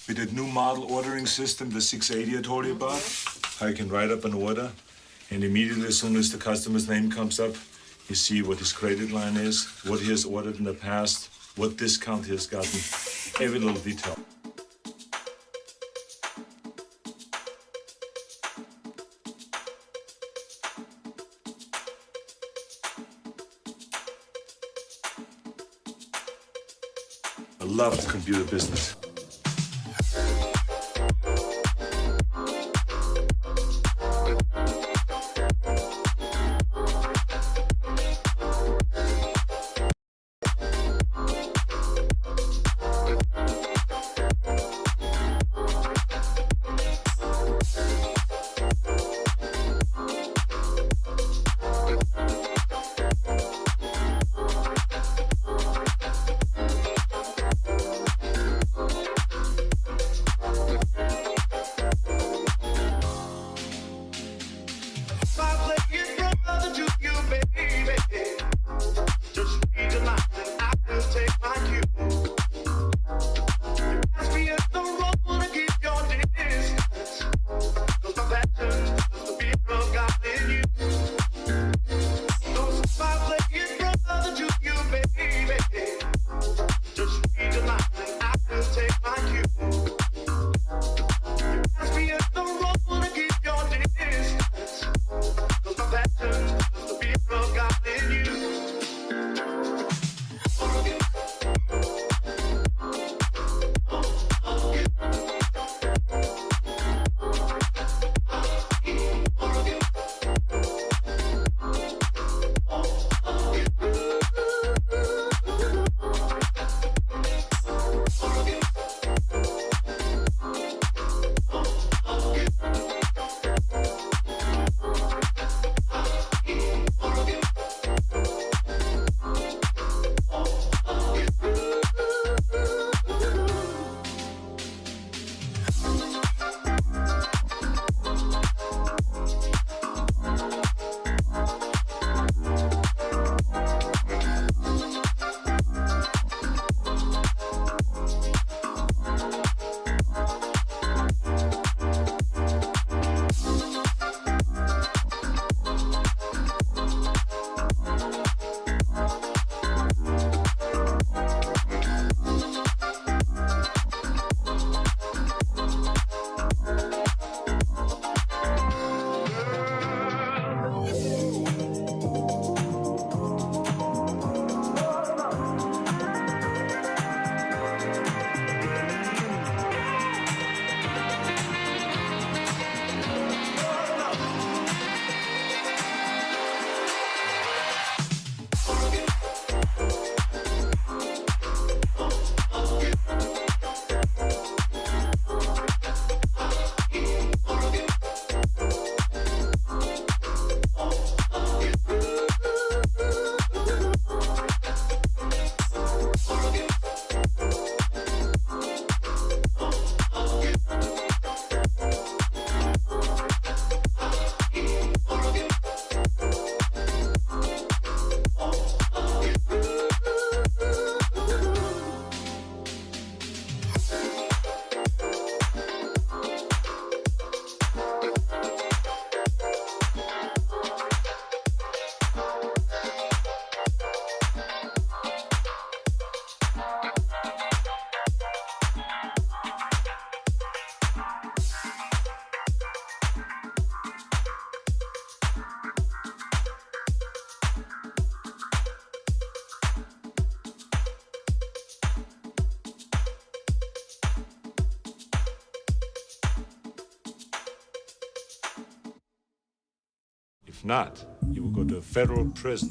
with that new model ordering system, the 680 I told you about, how you can write up an order, and immediately as soon as the customer's name comes up, you see what his credit line is, what he has ordered in the past, what discount he has gotten, every little detail. I love the computer business. If not, you will go to a federal prison.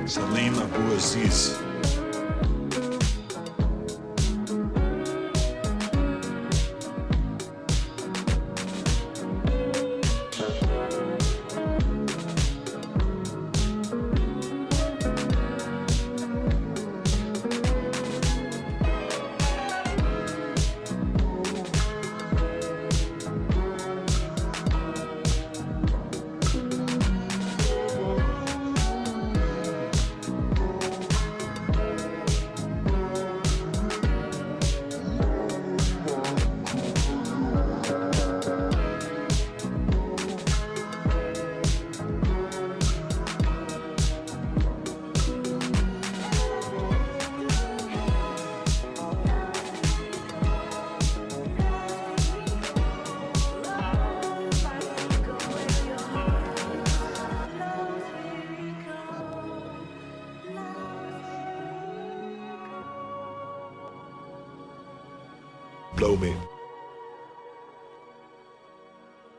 Salim Abu Aziz. Blow me.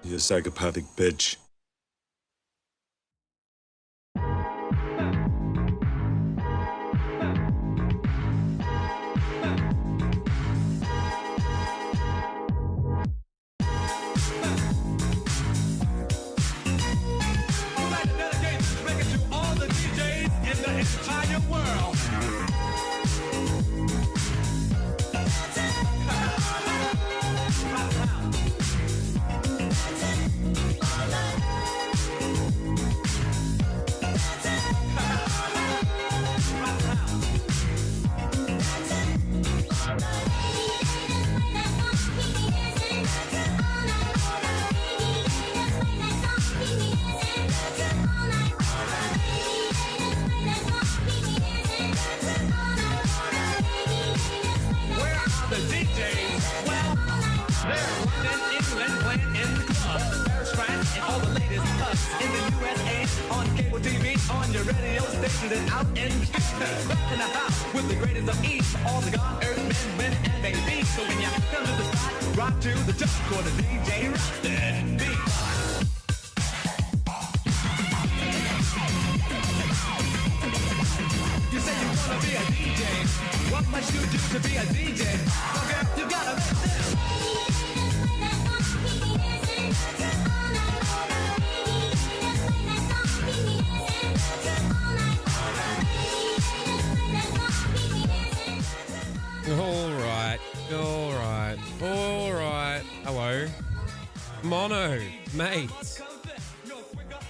You psychopathic bitch. On your radio station and out in back in the house with the greatest of ease for all the God, earth, men, women, and babies. So when you come to the spot, rock to the top for the DJ Rocket beat. You say you wanna be a DJ. What must you do to be a DJ? Well, girl, you gotta make this. All right. Hello. Mono, mate.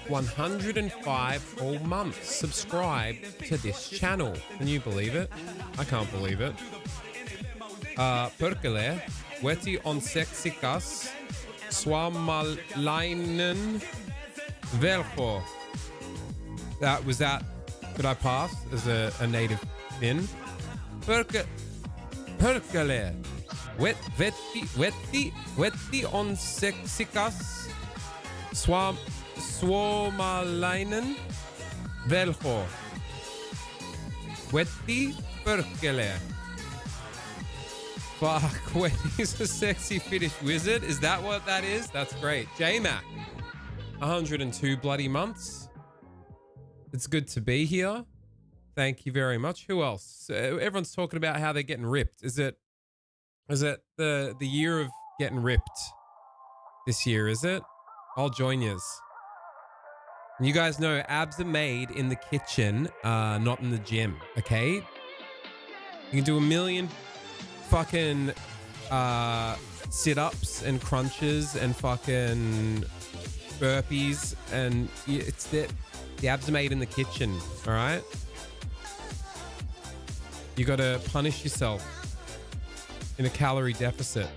105 whole months subscribed to this channel. Can you believe it? I can't believe it. Perkele, Weti on seksikas, Swamalainen, Velko. Could I pass as a native Finn? Perkele. Wetti on seksikas, Suomalainen, velho. Wetti perkele. Fuck, Wetti's a sexy Finnish wizard. Is that what that is? That's great. J-Mac, 102 bloody months. It's good to be here. Thank you very much. Who else? Everyone's talking about how they're getting ripped. Is it the year of getting ripped? this year, is it? I'll join yous. You guys know abs are made in the kitchen, not in the gym, okay? You can do a million fucking sit-ups and crunches and fucking burpees, and it's the abs are made in the kitchen, all right? You gotta punish yourself in a calorie deficit.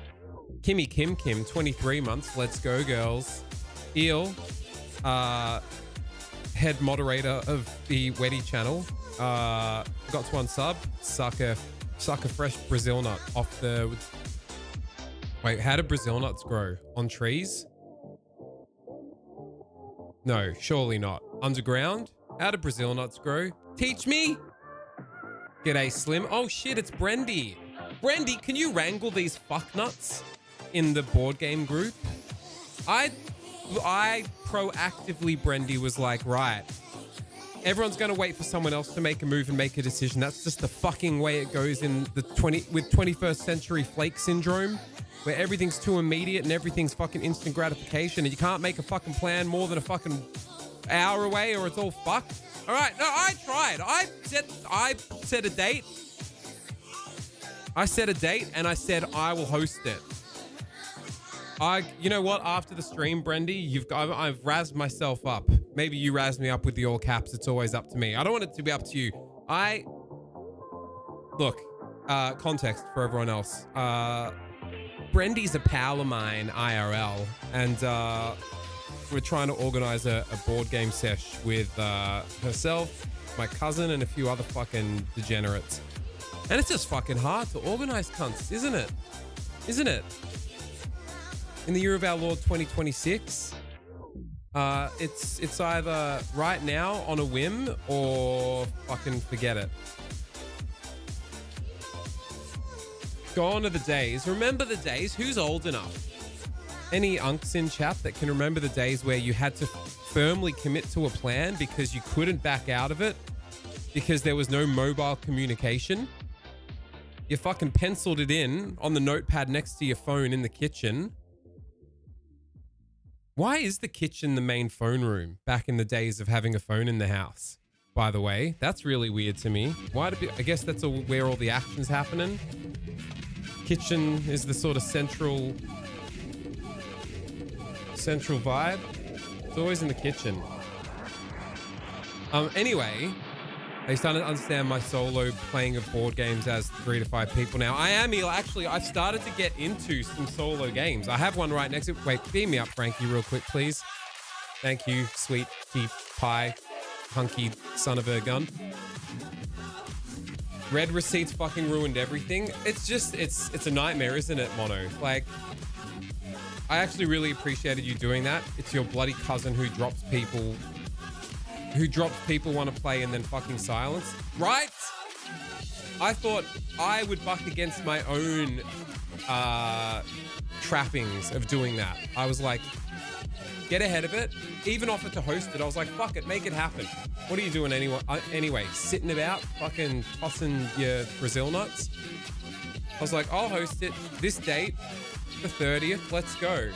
Kimmy Kim, 23 months. Let's go, girls. Eel, head moderator of the Weddy channel. Got to one sub. Suck a fresh Brazil nut off the... Wait, how do Brazil nuts grow? On trees? No, surely not. Underground? How do Brazil nuts grow? Teach me! G'day, Slim. Oh shit, it's Brendy. Brendy, can you wrangle these fucknuts in the board game group? I proactively, Brendy, was like, right, everyone's going to wait for someone else to make a move and make a decision. That's just the fucking way it goes in the 21st century flake syndrome, where everything's too immediate and everything's fucking instant gratification, and you can't make a fucking plan more than a fucking hour away or it's all fucked. All right, no, I tried. I set a date. I set a date and I said I will host it. You know what? After the stream, Brendy, I've razzed myself up. Maybe you razzed me up with the all caps. It's always up to me. I don't want it to be up to you. Look, context for everyone else. Brendy's a pal of mine, IRL, and we're trying to organize a board game sesh with herself, my cousin, and a few other fucking degenerates. And it's just fucking hard to organize, cunts, isn't it? Isn't it? In the year of our Lord 2026, it's either right now on a whim or fucking forget it. Gone are the days. Remember the days? Who's old enough? Any unks in chat that can remember the days where you had to firmly commit to a plan because you couldn't back out of it because there was no mobile communication? You fucking penciled it in on the notepad next to your phone in the kitchen. Why is the kitchen the main phone room back in the days of having a phone in the house? By the way, that's really weird to me. I guess that's where all the action's happening. Kitchen is the sort of central vibe. It's always in the kitchen. Anyway, I started to understand my solo playing of board games as 3 to 5 people now. Actually, I've started to get into some solo games. I have one right next to... Wait, beam me up, Frankie, real quick, please. Thank you, sweet tea pie, hunky son of a gun. Red receipts fucking ruined everything. It's just, it's a nightmare, isn't it, Mono? Like, I actually really appreciated you doing that. It's your bloody cousin who drops people want to play and then fucking silence. Right? I thought I would buck against my own trappings of doing that. I was like, get ahead of it. Even offered to host it. I was like, fuck it, make it happen. What are you doing anyway? Sitting about, fucking tossing your Brazil nuts? I was like, I'll host it this date, the 30th. Let's go.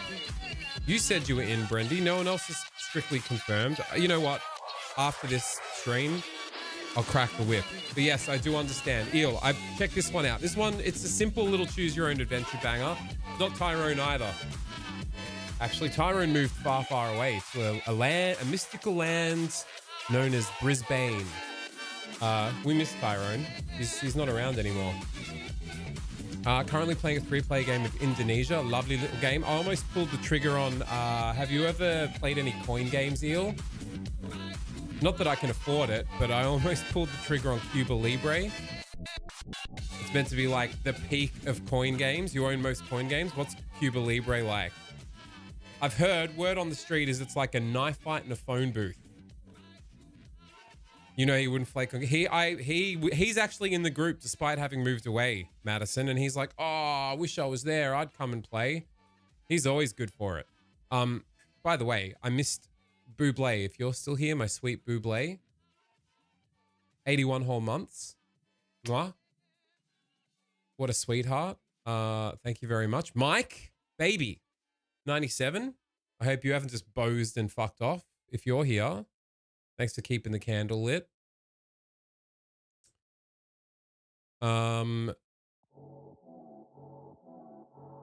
You said you were in, Brendy. No one else is strictly confirmed. You know what? After this stream, I'll crack the whip. But yes, I do understand. Eel, I've checked this one out. This one, it's a simple little choose your own adventure banger. Not Tyrone either. Actually, Tyrone moved far, far away to a mystical land known as Brisbane. We miss Tyrone. He's not around anymore. Currently playing a 3-player game of Indonesia. Lovely little game. I almost pulled the trigger on... have you ever played any coin games, Eel? Not that I can afford it, but I almost pulled the trigger on Cuba Libre. It's meant to be like the peak of coin games. You own most coin games. What's Cuba Libre like? I've heard, word on the street is it's like a knife fight in a phone booth. You know, he wouldn't flake on... He's actually in the group despite having moved away, Madison, and he's like, oh, I wish I was there. I'd come and play. He's always good for it. By the way, I missed Buble. If you're still here, my sweet Buble. 81 whole months. Mwah. What a sweetheart. Thank you very much. Mike, baby. 97. I hope you haven't just bozed and fucked off. If you're here, thanks for keeping the candle lit.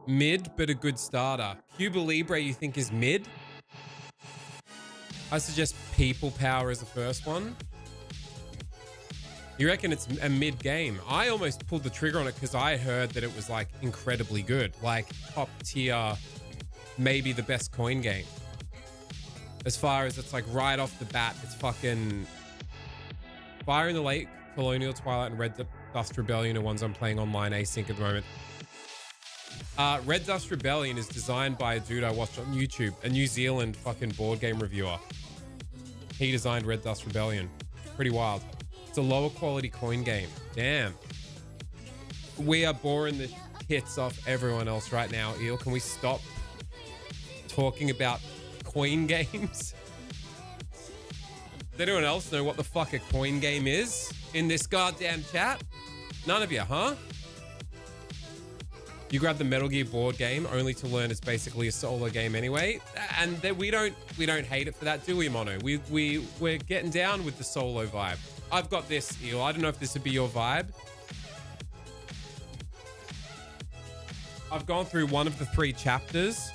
Mid, but a good starter. Cuba Libre, you think is mid? I suggest People Power as the first one. You reckon it's a mid game? I almost pulled the trigger on it because I heard that it was like incredibly good, like top tier, maybe the best coin game. As far as it's like right off the bat, it's fucking Fire in the Lake, Colonial Twilight, and Red Dust Rebellion are ones I'm playing online async at the moment. Red Dust Rebellion is designed by a dude I watched on YouTube, a New Zealand fucking board game reviewer. He designed Red Dust Rebellion. Pretty wild. It's a lower quality coin game. Damn. We are boring the hits off everyone else right now, Eel. Can we stop talking about coin games? Does anyone else know what the fuck a coin game is in this goddamn chat? None of you, huh? You grab the Metal Gear board game only to learn it's basically a solo game anyway, and that we don't hate it for that, do we, Mono? We're getting down with the solo vibe. I've got this, Eel. I don't know if this would be your vibe. I've gone through one of the 3 chapters.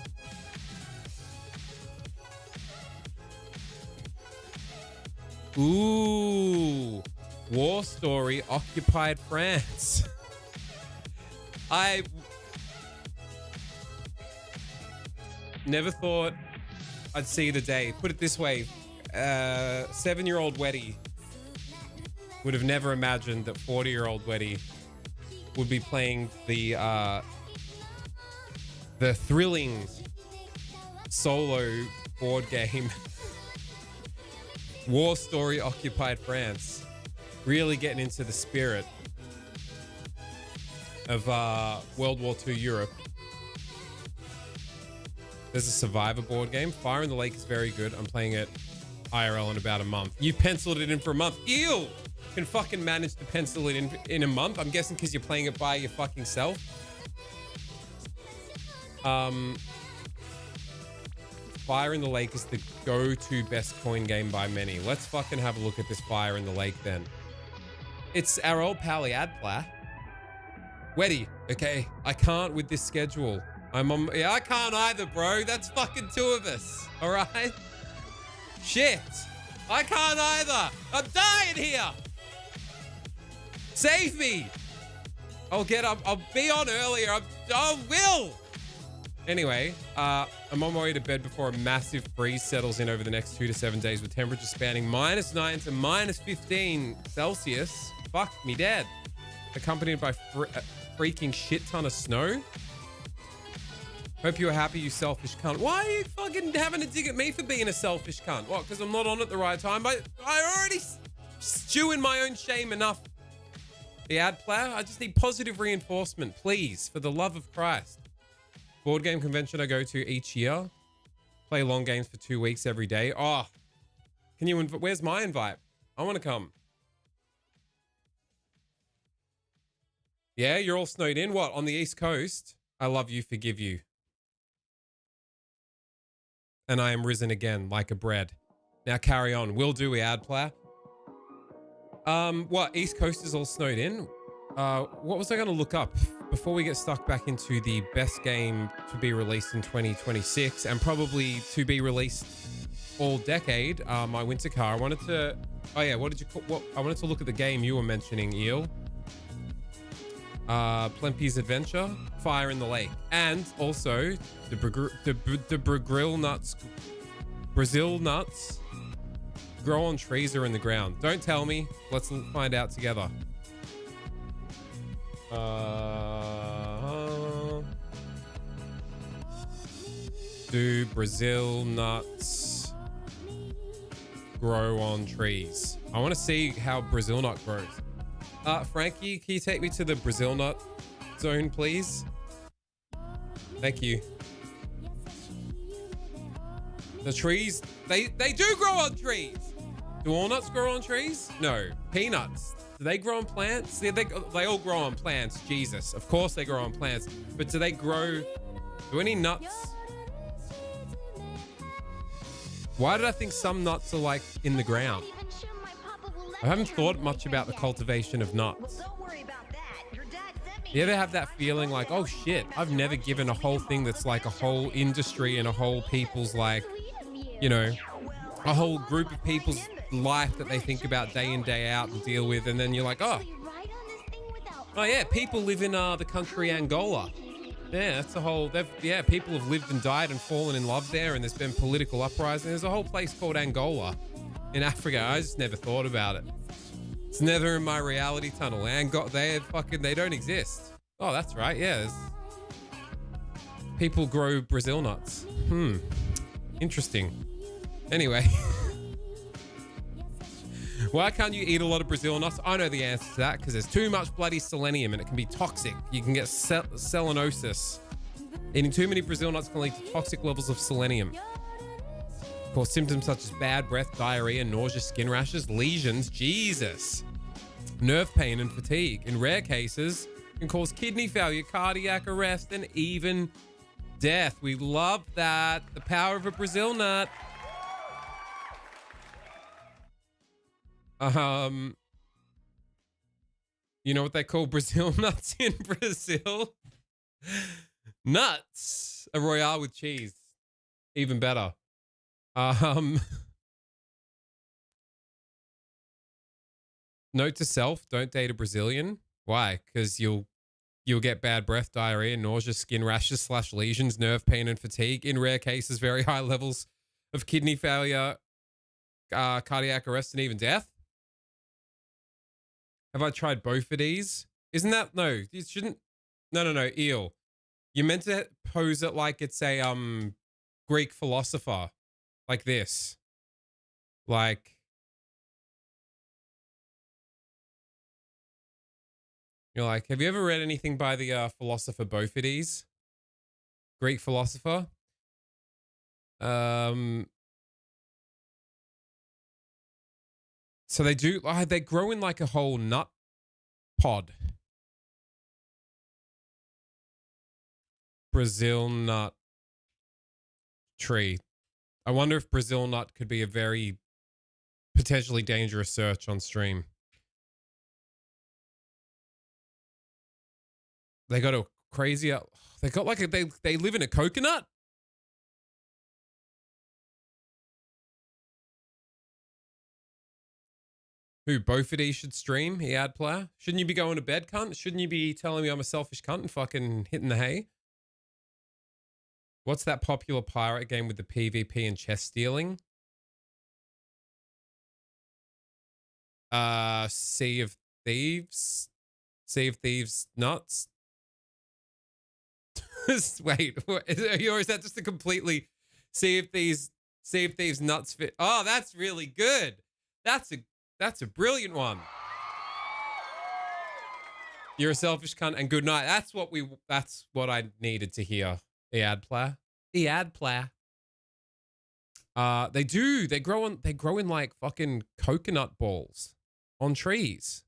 Ooh, War Story, Occupied France. I never thought I'd see the day. Put it this way, 7-year-old Weddy would have never imagined that 40-year-old Weddy would be playing the thrilling solo board game War Story, Occupied France. Really getting into the spirit of World War II Europe. There's a Survivor board game. Fire in the Lake is very good. I'm playing it IRL in about a month. You penciled it in for a month. Ew! Can fucking manage to pencil it in a month. I'm guessing because you're playing it by your fucking self. Fire in the Lake is the go-to best coin game by many. Let's fucking have a look at this Fire in the Lake then. It's our old pally Adpla. Weddy, okay, I can't with this schedule. Yeah, I can't either, bro. That's fucking 2 of us, all right? Shit, I can't either. I'm dying here. Save me. I'll be on earlier. I will. Anyway, I'm on my way to bed before a massive freeze settles in over the next 2 to 7 days with temperatures spanning -9 to -15 Celsius. Fuck me dead. Accompanied by a freaking shit ton of snow. Hope you're happy, you selfish cunt. Why are you fucking having a dig at me for being a selfish cunt? What, because I'm not on at the right time? I already stew in my own shame enough. The ad player, I just need positive reinforcement, please, for the love of Christ. Board game convention I go to each year. Play long games for 2 weeks every day. Oh, can you where's my invite? I want to come. Yeah, you're all snowed in. What, on the East Coast? I love you, forgive you. And I am risen again like a bread. Now carry on. Will do, we ad player. What, East Coast is all snowed in? What was I going to look up before we get stuck back into the best game to be released in 2026 and probably to be released all decade? My winter car. I wanted to. Oh yeah, what did you call? What I wanted to look at the game you were mentioning, Eel. Plempe's Adventure, Fire in the Lake, and also the Brazil nuts grow on trees or in the ground. Don't tell me. Let's find out together. Do Brazil nuts grow on trees? I want to see how Brazil nut grows. Frankie, can you take me to the Brazil nut zone, please? Thank you. The trees, they do grow on trees. Do walnuts grow on trees? No. Peanuts, do they grow on plants? Yeah, they all grow on plants. Jesus, of course they grow on plants. But do they grow, do any nuts Why did I think some nuts are like in the ground? I haven't thought much about the cultivation of nuts. You ever have that feeling like, oh shit, I've never given a whole thing that's like a whole industry and a whole people's like, you know, a whole group of people's life that they think about day in, day out and deal with. And then you're like, oh yeah, people live in the country Angola. Yeah, that's a whole, people have lived and died and fallen in love there, and there's been political uprising. There's a whole place called Angola in Africa. I just never thought about it. It's never in my reality tunnel. They don't exist. Oh, that's right. Yeah. People grow Brazil nuts. Interesting. Anyway. Why can't you eat a lot of Brazil nuts? I know the answer to that, because there's too much bloody selenium and it can be toxic. You can get selenosis. Eating too many Brazil nuts can lead to toxic levels of selenium. Cause symptoms such as bad breath, diarrhea, nausea, skin rashes, lesions, Jesus, nerve pain and fatigue. In rare cases, can cause kidney failure, cardiac arrest, and even death. We love that. The power of a Brazil nut. You know what they call Brazil nuts in Brazil? Nuts. A Royale with cheese. Even better. Note to self, don't date a Brazilian. Why? Because you'll get bad breath, diarrhea, nausea, skin rashes / lesions, nerve pain and fatigue. In rare cases, very high levels of kidney failure, cardiac arrest, and even death. Have I tried both of these? Isn't that, no, you shouldn't. No, eel. You meant to pose it like it's a Greek philosopher, like this. Like, you're like, have you ever read anything by the philosopher Boethius? Greek philosopher? So they grow in like a whole nut pod. Brazil nut tree. I wonder if Brazil nut could be a very potentially dangerous search on stream. They got a crazy, they got like they live in a coconut. Who, both of these should stream? He ad player. Shouldn't you be going to bed, cunt? Shouldn't you be telling me I'm a selfish cunt and fucking hitting the hay? What's that popular pirate game with the PvP and chest stealing? Sea of Thieves? Sea of Thieves nuts? Wait, or is that just a completely Sea of Thieves nuts fit? Oh, that's really good. That's a brilliant one. You're a selfish cunt and good night. That's what I needed to hear. The ad player. They grow in like fucking coconut balls on trees.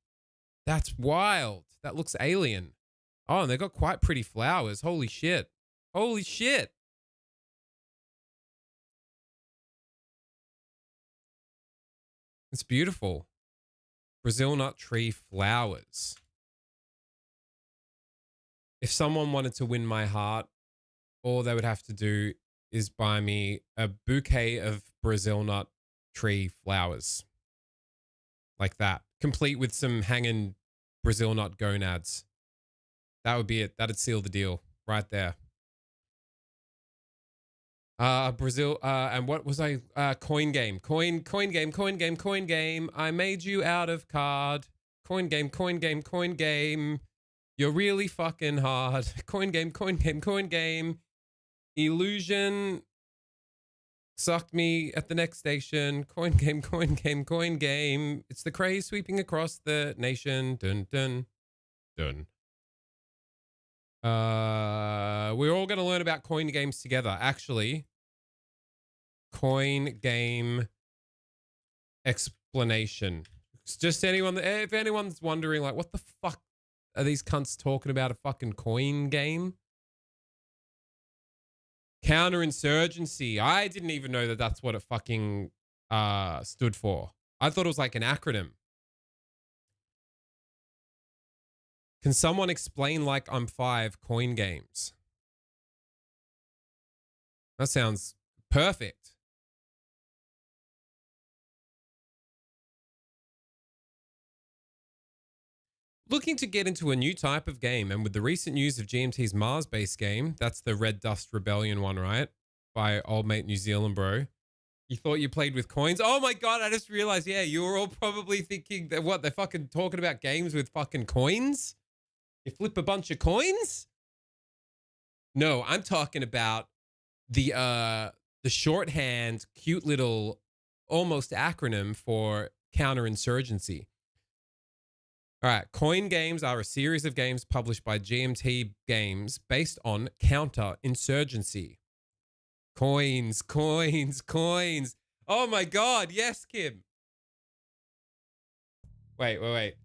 That's wild. That looks alien. Oh, and they got quite pretty flowers. Holy shit. It's beautiful. Brazil nut tree flowers. If someone wanted to win my heart, all they would have to do is buy me a bouquet of Brazil nut tree flowers. Like that. Complete with some hanging Brazil nut gonads. That would be it. That'd seal the deal right there. Brazil, and what was I? Coin game. I made you out of card. Coin game. You're really fucking hard. Coin game. Illusion sucked me at the next station. Coin game. It's the craze sweeping across the nation. Dun. We're all going to learn about coin games together. Actually, coin game explanation. It's just if anyone's wondering, like, what the fuck are these cunts talking about, a fucking coin game? Counterinsurgency. I didn't even know that that's what it fucking stood for. I thought it was like an acronym. Can someone explain like I'm 5 coin games? That sounds perfect. Looking to get into a new type of game, and with the recent news of GMT's Mars-based game, that's the Red Dust Rebellion one, right? By old mate New Zealand bro. You thought you played with coins? Oh my god, I just realized, yeah, you were all probably thinking that what, they're fucking talking about games with fucking coins? You flip a bunch of coins? No, I'm talking about the shorthand, cute little almost acronym for counterinsurgency. All right, coin games are a series of games published by GMT Games based on counterinsurgency. Coins, coins, coins. Oh my god, yes, Kim. Wait.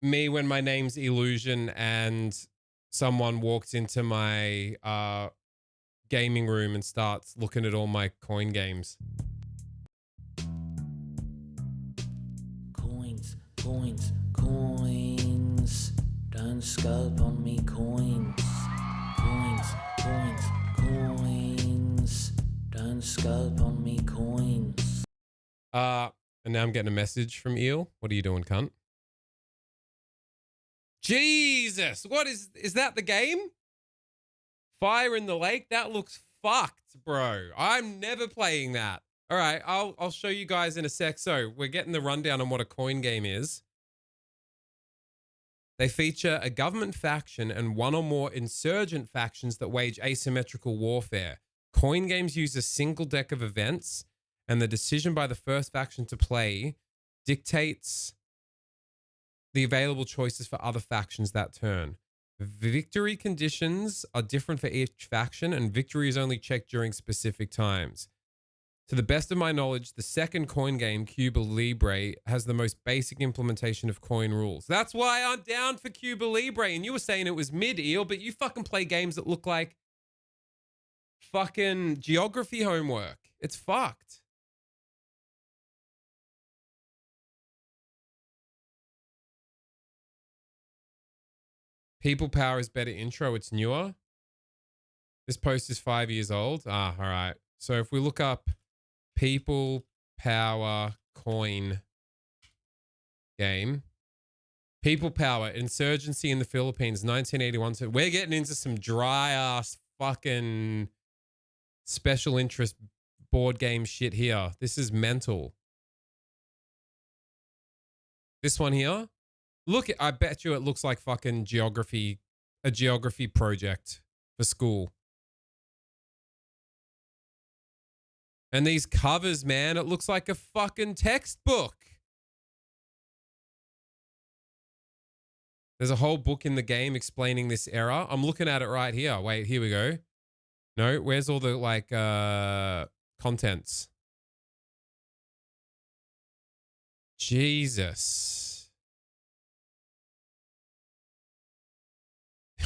Me when my name's Illusion and someone walks into my gaming room and starts looking at all my coin games. Coins, coins, coins. Don't scope on me, coins. Coins, coins, coins. Don't scope on me, coins. And now I'm getting a message from Eel. What are you doing, cunt? Jesus, what is that the game? Fire in the Lake? That looks fucked, bro. I'm never playing that. All right, I'll show you guys in a sec. So we're getting the rundown on what a coin game is. They feature a government faction and one or more insurgent factions that wage asymmetrical warfare. Coin games use a single deck of events, and the decision by the first faction to play dictates the available choices for other factions that turn. Victory conditions are different for each faction, and victory is only checked during specific times. To the best of my knowledge, the second coin game, Cuba Libre, has the most basic implementation of coin rules. That's why I'm down for Cuba Libre. And you were saying it was mid-eel, but you fucking play games that look like fucking geography homework. It's fucked. People Power is better intro. It's newer. This post is 5 years old. All right. So if we look up People Power coin game. People Power, Insurgency in the Philippines, 1981. So we're getting into some dry ass fucking special interest board game shit here. This is mental. This one here. Look, I bet you it looks like fucking geography, a geography project for school. And these covers, man, it looks like a fucking textbook. There's a whole book in the game explaining this era. I'm looking at it right here. Wait, here we go. No, where's all the like contents? Jesus.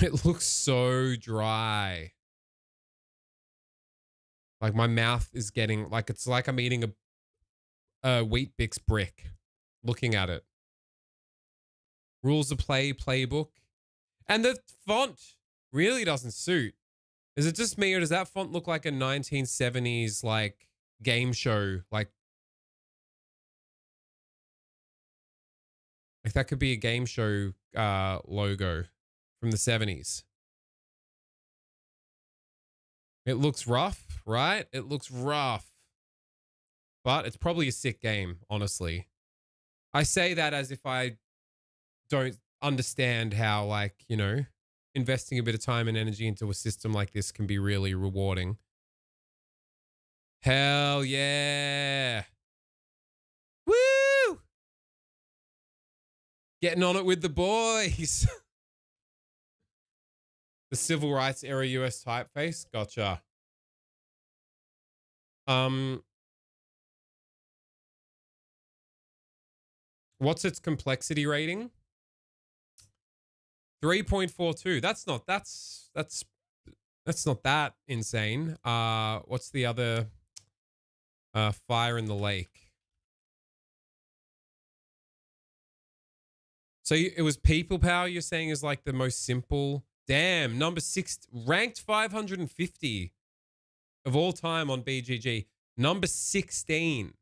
It looks so dry. Like my mouth is getting like, it's like I'm eating a Wheat Bix brick looking at it. Rules of play playbook. And the font really doesn't suit. Is it just me or does that font look like a 1970s like game show? Like that could be a game show logo from the 70s. It looks rough, right? It looks rough. But it's probably a sick game, honestly. I say that as if I don't understand how, like, you know, investing a bit of time and energy into a system like this can be really rewarding. Hell yeah. Woo! Getting on it with the boys. The civil rights era US typeface. Gotcha. What's its complexity rating? 3.42. That's not that insane. What's the other Fire in the Lake? So it was People Power you're saying is like the most simple. Damn, number 6, ranked 550 of all time on BGG. Number 16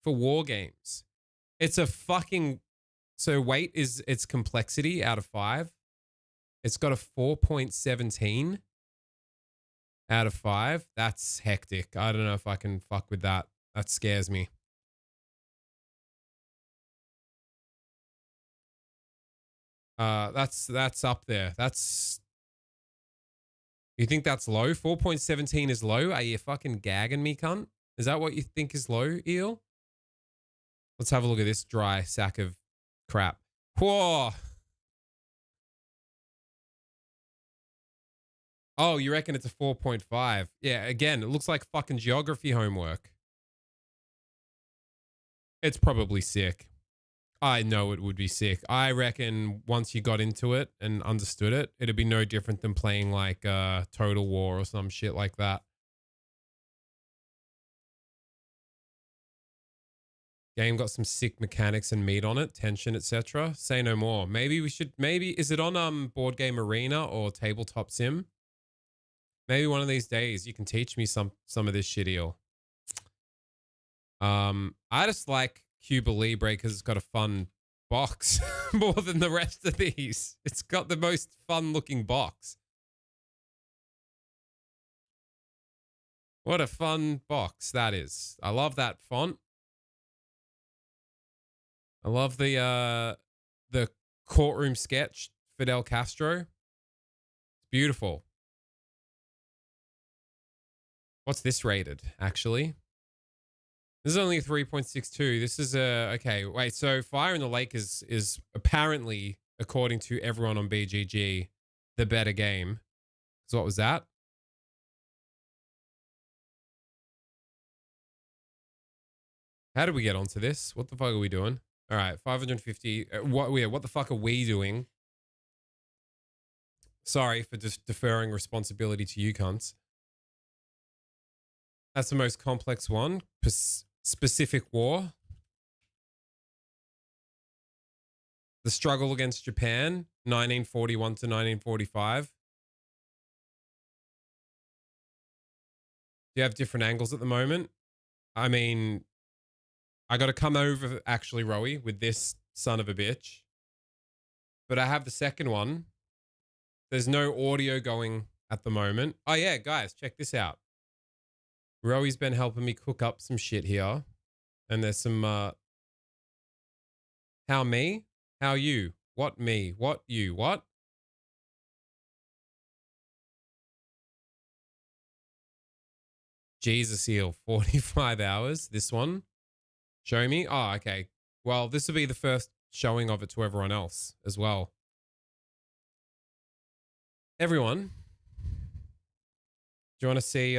for war games. It's a fucking... So weight is its complexity out of 5. It's got a 4.17 out of 5. That's hectic. I don't know if I can fuck with that. That scares me. That's up there. You think that's low? 4.17 is low? Are you fucking gagging me, cunt? Is that what you think is low, Eel? Let's have a look at this dry sack of crap. Whoa. Oh, you reckon it's a 4.5? Yeah, again, it looks like fucking geography homework. It's probably sick. I know it would be sick. I reckon once you got into it and understood it, it'd be no different than playing like Total War or some shit like that. Game got some sick mechanics and meat on it, tension, etc. Say no more. Maybe is it on Board Game Arena or Tabletop Sim? Maybe one of these days you can teach me some of this shit, Eel. I just like Cuba Libre because it's got a fun box more than the rest of these. It's got the most fun looking box. What a fun box that is. I love that font. I love the courtroom sketch, Fidel Castro. It's beautiful. What's this rated, actually? This is only a 3.62. This is a... Okay, wait. So Fire in the Lake is apparently, according to everyone on BGG, the better game. So what was that? How did we get onto this? What the fuck are we doing? All right, 550. What the fuck are we doing? Sorry for just deferring responsibility to you cunts. That's the most complex one. Specific War. The struggle against Japan, 1941 to 1945. Do you have different angles at the moment? I mean, I got to come over, actually, Rowie, with this son of a bitch. But I have the second one. There's no audio going at the moment. Oh, yeah, guys, check this out. Rowie's been helping me cook up some shit here. And there's some, how me? How you? What me? What you? What? Jesus, Eel, 45 hours. This one. Show me. Oh, okay. Well, this will be the first showing of it to everyone else as well. Everyone, do you want to see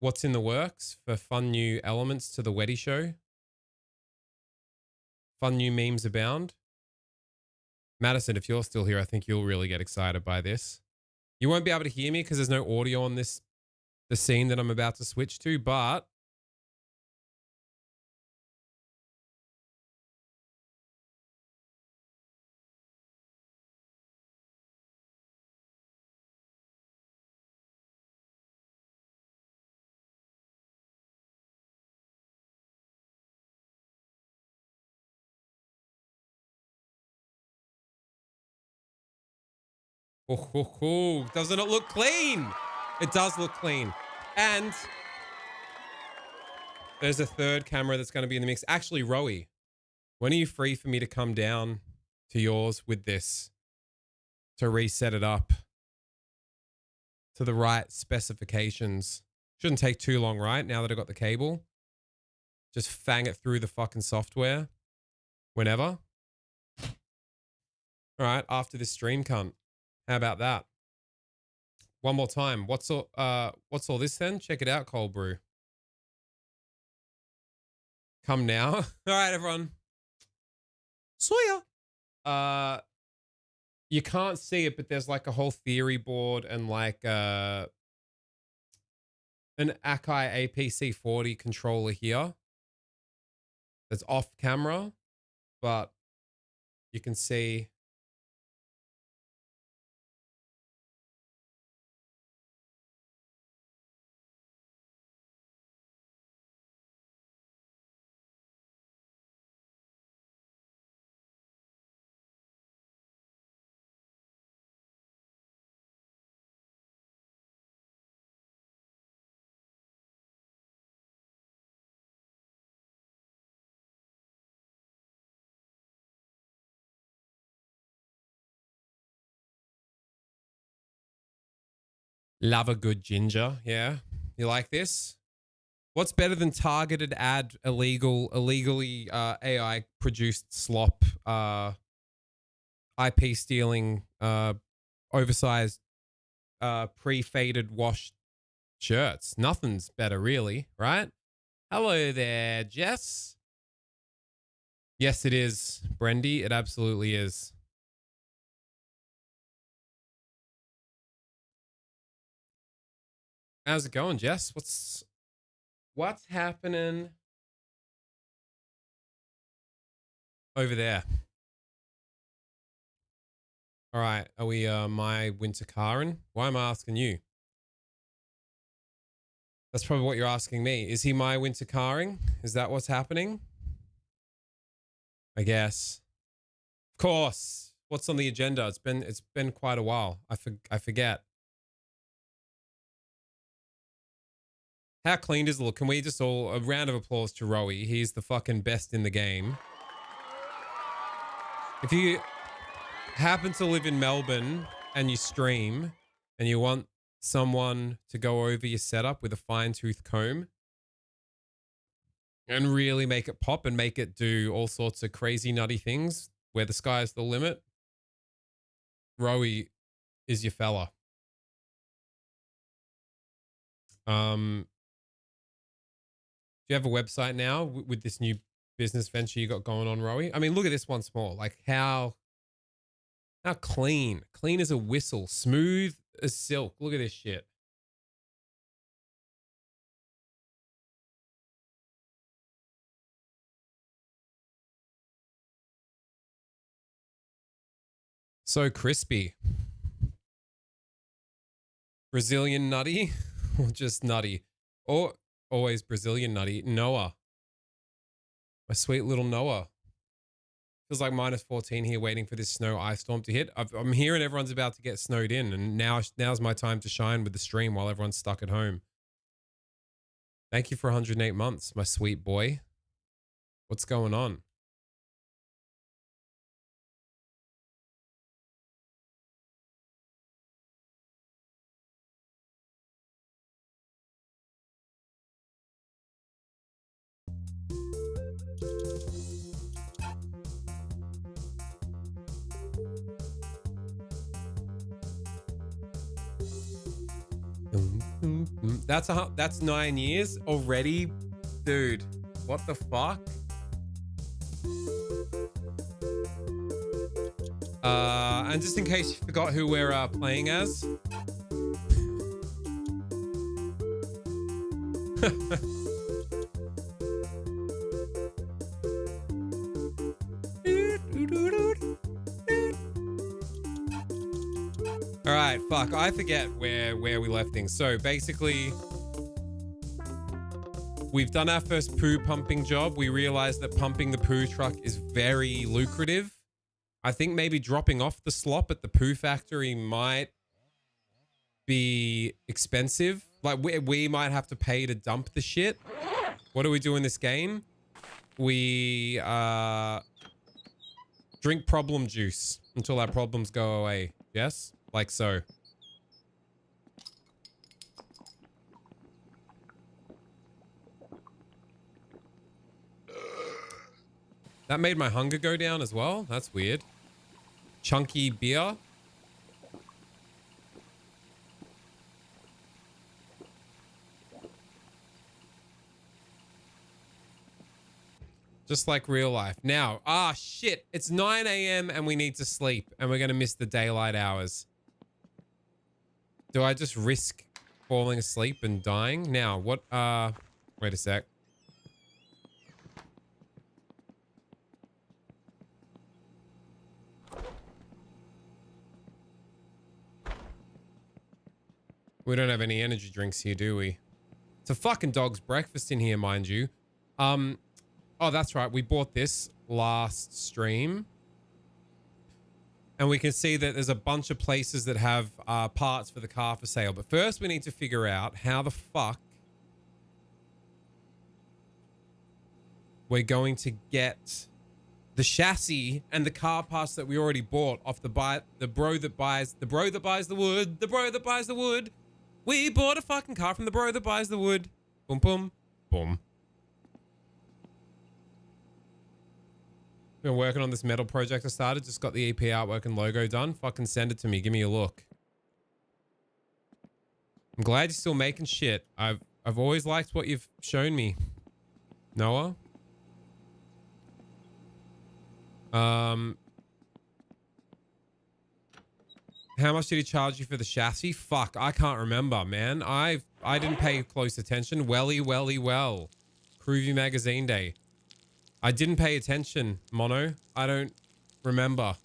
what's in the works for fun new elements to the Weddy show? Fun new memes abound. Madison, if you're still here, I think you'll really get excited by this. You won't be able to hear me because there's no audio on the scene that I'm about to switch to, but doesn't it look clean? It does look clean. And there's a third camera that's going to be in the mix. Actually, Rowie, when are you free for me to come down to yours with this to reset it up to the right specifications? Shouldn't take too long, right? Now that I got the cable. Just fang it through the fucking software whenever. All right, after this stream, cunt. How about that? One more time. What's all this then? Check it out, Cold Brew. Come now. All right, everyone. See ya. Uh, you can't see it, but there's like a whole theory board and like an Akai APC40 controller here that's off camera, but you can see. Love a good ginger. Yeah. You like this? What's better than targeted ad illegally AI produced slop, IP stealing, oversized, pre-faded washed shirts? Nothing's better, really, right? Hello there, Jess. Yes, it is, Brendy. It absolutely is. How's it going, Jess? What's happening over there? All right, are we my winter carin? Why am I asking you? That's probably what you're asking me. Is he my winter caring? Is that what's happening? I guess. Of course. What's on the agenda? It's been quite a while. I forget. How clean does it look? Can we just all a round of applause to Rowie? He's the fucking best in the game. If you happen to live in Melbourne and you stream and you want someone to go over your setup with a fine-tooth comb and really make it pop and make it do all sorts of crazy nutty things where the sky's the limit, Rowie is your fella. Do you have a website now with this new business venture you got going on, Rowie? I mean, look at this once more. Like how clean as a whistle, smooth as silk. Look at this shit. So crispy. Brazilian nutty or just nutty? Or always Brazilian nutty. Noah. My sweet little Noah. Feels like minus 14 here waiting for this snow ice storm to hit. I'm hearing everyone's about to get snowed in, and now's my time to shine with the stream while everyone's stuck at home. Thank you for 108 months, my sweet boy. What's going on? That's 9 years already, dude. What the fuck? And just in case you forgot who we're playing as. All right, fuck. I forget where we left things. So basically, we've done our first poo pumping job. We realized that pumping the poo truck is very lucrative. I think maybe dropping off the slop at the poo factory might be expensive. Like we might have to pay to dump the shit. What do we do in this game? We drink problem juice until our problems go away. Yes? Like so. That made my hunger go down as well. That's weird. Chunky beer. Just like real life. Now, shit. It's 9 a.m. and we need to sleep and we're going to miss the daylight hours. Do I just risk falling asleep and dying? Now, what, wait a sec. We don't have any energy drinks here, do we? It's a fucking dog's breakfast in here, mind you. Oh, that's right. We bought this last stream. And we can see that there's a bunch of places that have parts for the car for sale. But first we need to figure out how the fuck we're going to get the chassis and the car parts that we already bought off the bro that buys the wood. We bought a fucking car from the bro that buys the wood. Boom, boom, boom. Been working on this metal project I started. Just got the EP artwork and logo done. Fucking send it to me. Give me a look. I'm glad you're still making shit. I've always liked what you've shown me, Noah. How much did he charge you for the chassis? Fuck, I can't remember, man. I didn't pay close attention. Welly. Groovy Magazine Day. I didn't pay attention, Mono. I don't remember.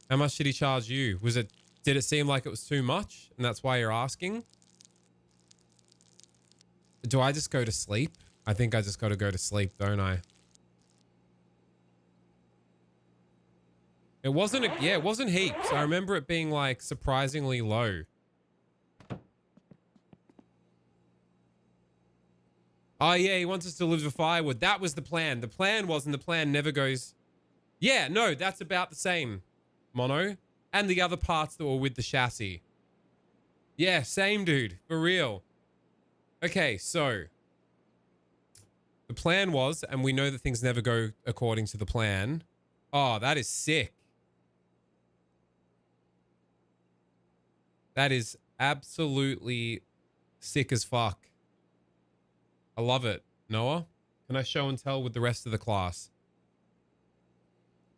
How much did he charge you? Did it seem like it was too much? And that's why you're asking? Do I just go to sleep? I think I just got to go to sleep, don't I? It wasn't, it wasn't heaps. I remember it being like surprisingly low. Oh yeah, he wants us to deliver firewood. That was the plan. The plan wasn't, the plan never goes. Yeah, no, that's about the same, Mono. And the other parts that were with the chassis. Yeah, same dude, for real. Okay, so. The plan was, and we know that things never go according to the plan. Oh, that is sick. That is absolutely sick as fuck. I love it. Noah, can I show and tell with the rest of the class?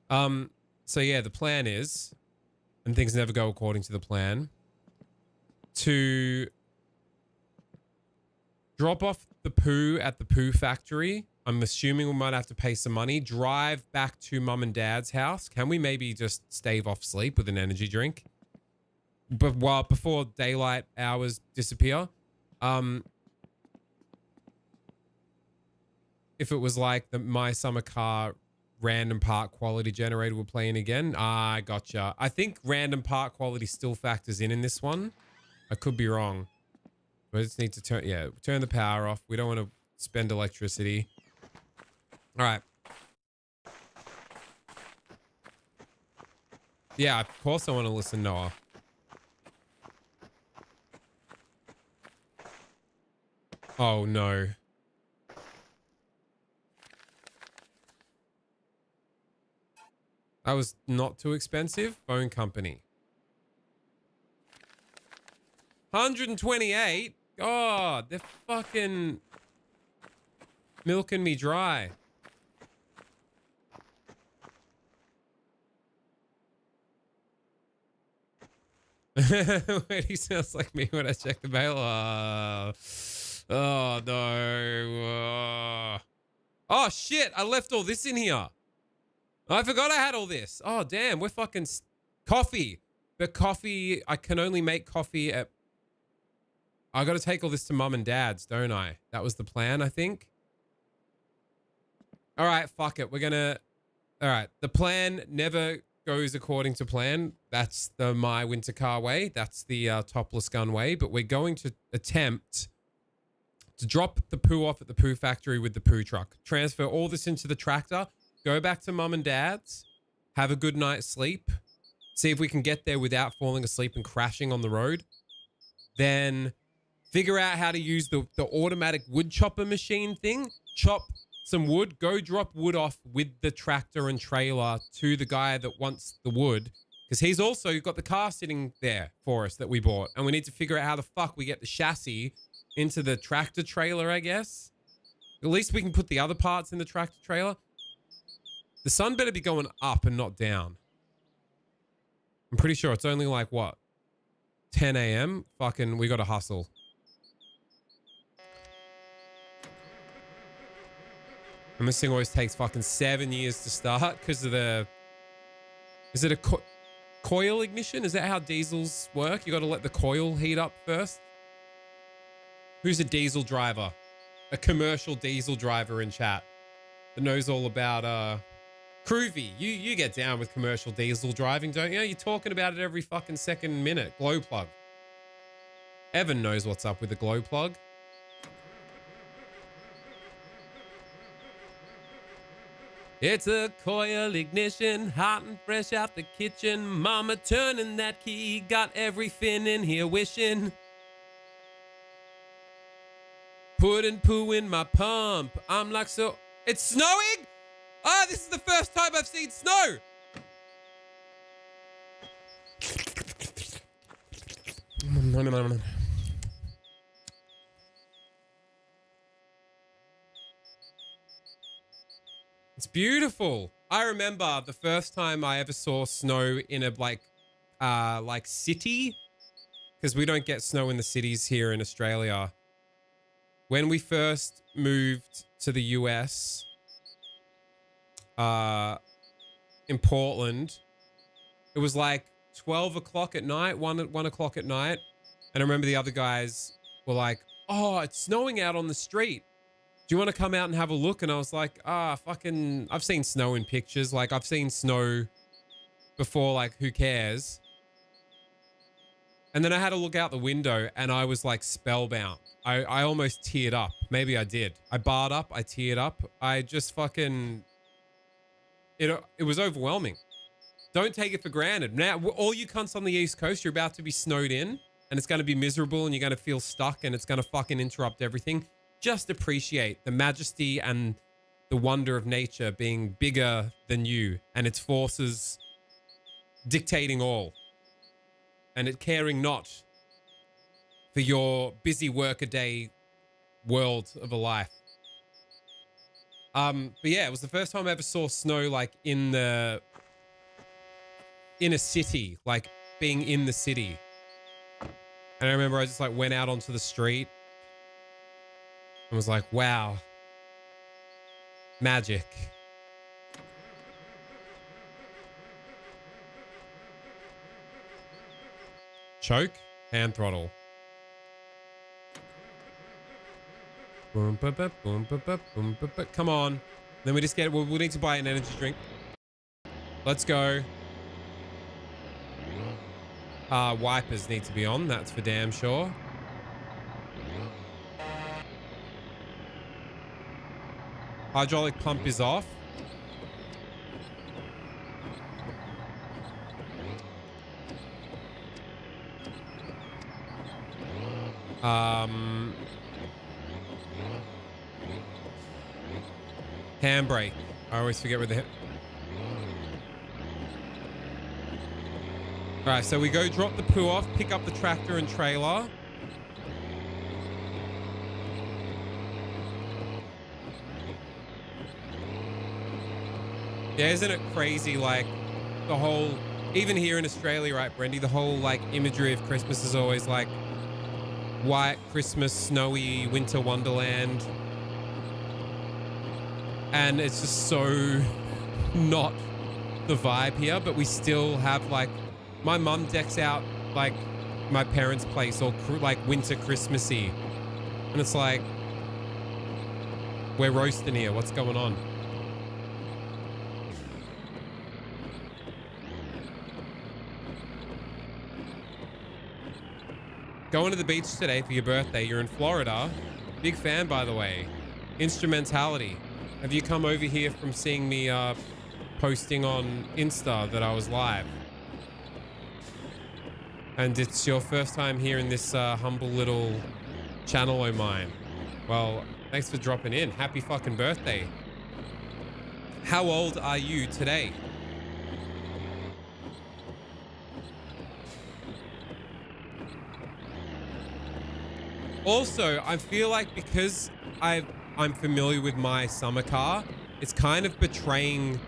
So yeah, the plan is, and things never go according to the plan, to drop off the poo at the poo factory. I'm assuming we might have to pay some money. Drive back to mum and dad's house. Can we maybe just stave off sleep with an energy drink? But before daylight hours disappear. If it was like the My Summer Car random part quality generator we're playing again. I gotcha. I think random part quality still factors in this one. I could be wrong. We just need to turn the power off. We don't want to spend electricity. All right. Yeah, of course I want to listen, Noah. Oh, no. That was not too expensive. Phone company. 128? God, they're fucking milking me dry. Wait, he sounds like me when I check the mail. Oh no. Oh shit, I left all this in here. I forgot I had all this. Oh damn, we're fucking coffee. But coffee, I can only make coffee at... I got to take all this to mum and dad's, don't I? That was the plan, I think. All right, fuck it. We're going to... All right, the plan never goes according to plan. That's the My Winter Car way. That's the topless gun way. But we're going to attempt to drop the poo off at the poo factory with the poo truck. Transfer all this into the tractor. Go back to mum and dad's. Have a good night's sleep. See if we can get there without falling asleep and crashing on the road. Then figure out how to use the automatic wood chopper machine thing. Chop some wood. Go drop wood off with the tractor and trailer to the guy that wants the wood. Because he's also got the car sitting there for us that we bought. And we need to figure out how the fuck we get the chassis into the tractor trailer, I guess. At least we can put the other parts in the tractor trailer. The sun better be going up and not down. I'm pretty sure it's only like, what, 10 a.m.? Fucking, we gotta hustle. And this thing always takes fucking 7 years to start because of the... Is it a coil ignition? Is that how diesels work? You gotta let the coil heat up first? Who's a diesel driver? A commercial diesel driver in chat that knows all about... Groovy, you get down with commercial diesel driving, don't you? You're talking about it every fucking second minute. Glow plug. Evan knows what's up with the glow plug. It's a coil ignition, hot and fresh out the kitchen. Mama turning that key, got everything in here wishing. Putting poo in my pump. I'm like, so... It's snowing? Ah, this is the first time I've seen snow. It's beautiful. I remember the first time I ever saw snow in a like city, because we don't get snow in the cities here in Australia. When we first moved to the US, in Portland, it was like 12 o'clock at night, 1 o'clock at night. And I remember the other guys were like, oh, it's snowing out on the street. Do you want to come out and have a look? And I was like, fucking, I've seen snow in pictures. Like, I've seen snow before, like, who cares? And then I had to look out the window and I was like spellbound. I almost teared up. Maybe I did. I barred up. I teared up. I just fucking... It was overwhelming. Don't take it for granted. Now, all you cunts on the East Coast, you're about to be snowed in and it's going to be miserable and you're going to feel stuck and it's going to fucking interrupt everything. Just appreciate the majesty and the wonder of nature being bigger than you and its forces dictating all. And it caring not for your busy workaday world of a life. But yeah, it was the first time I ever saw snow like in a city, like being in the city. And I remember I just like went out onto the street and was like, wow, magic. Choke, hand throttle. Boom, ba, ba, boom, ba, ba, boom, ba, ba. Come on. Then we just get it. We'll need to buy an energy drink. Let's go. Wipers need to be on. That's for damn sure. Hydraulic pump is off. Handbrake. I always forget where the... Alright, so we go drop the poo off, pick up the tractor and trailer. Yeah, isn't it crazy? Like, the whole... Even here in Australia, right, Brendy? The whole, like, imagery of Christmas is always, like, white Christmas, snowy, winter wonderland. And it's just so not the vibe here, but we still have like, my mum decks out like my parents' place all like winter Christmassy. And it's like, we're roasting here. What's going on? Going to the beach today for your birthday. You're in Florida. Big fan, by the way. Instrumentality. Have you come over here from seeing me posting on Insta that I was live? And it's your first time here in this humble little channel of mine. Well, thanks for dropping in. Happy fucking birthday. How old are you today? Also, I feel like because I'm familiar with my summer car, it's kind of betraying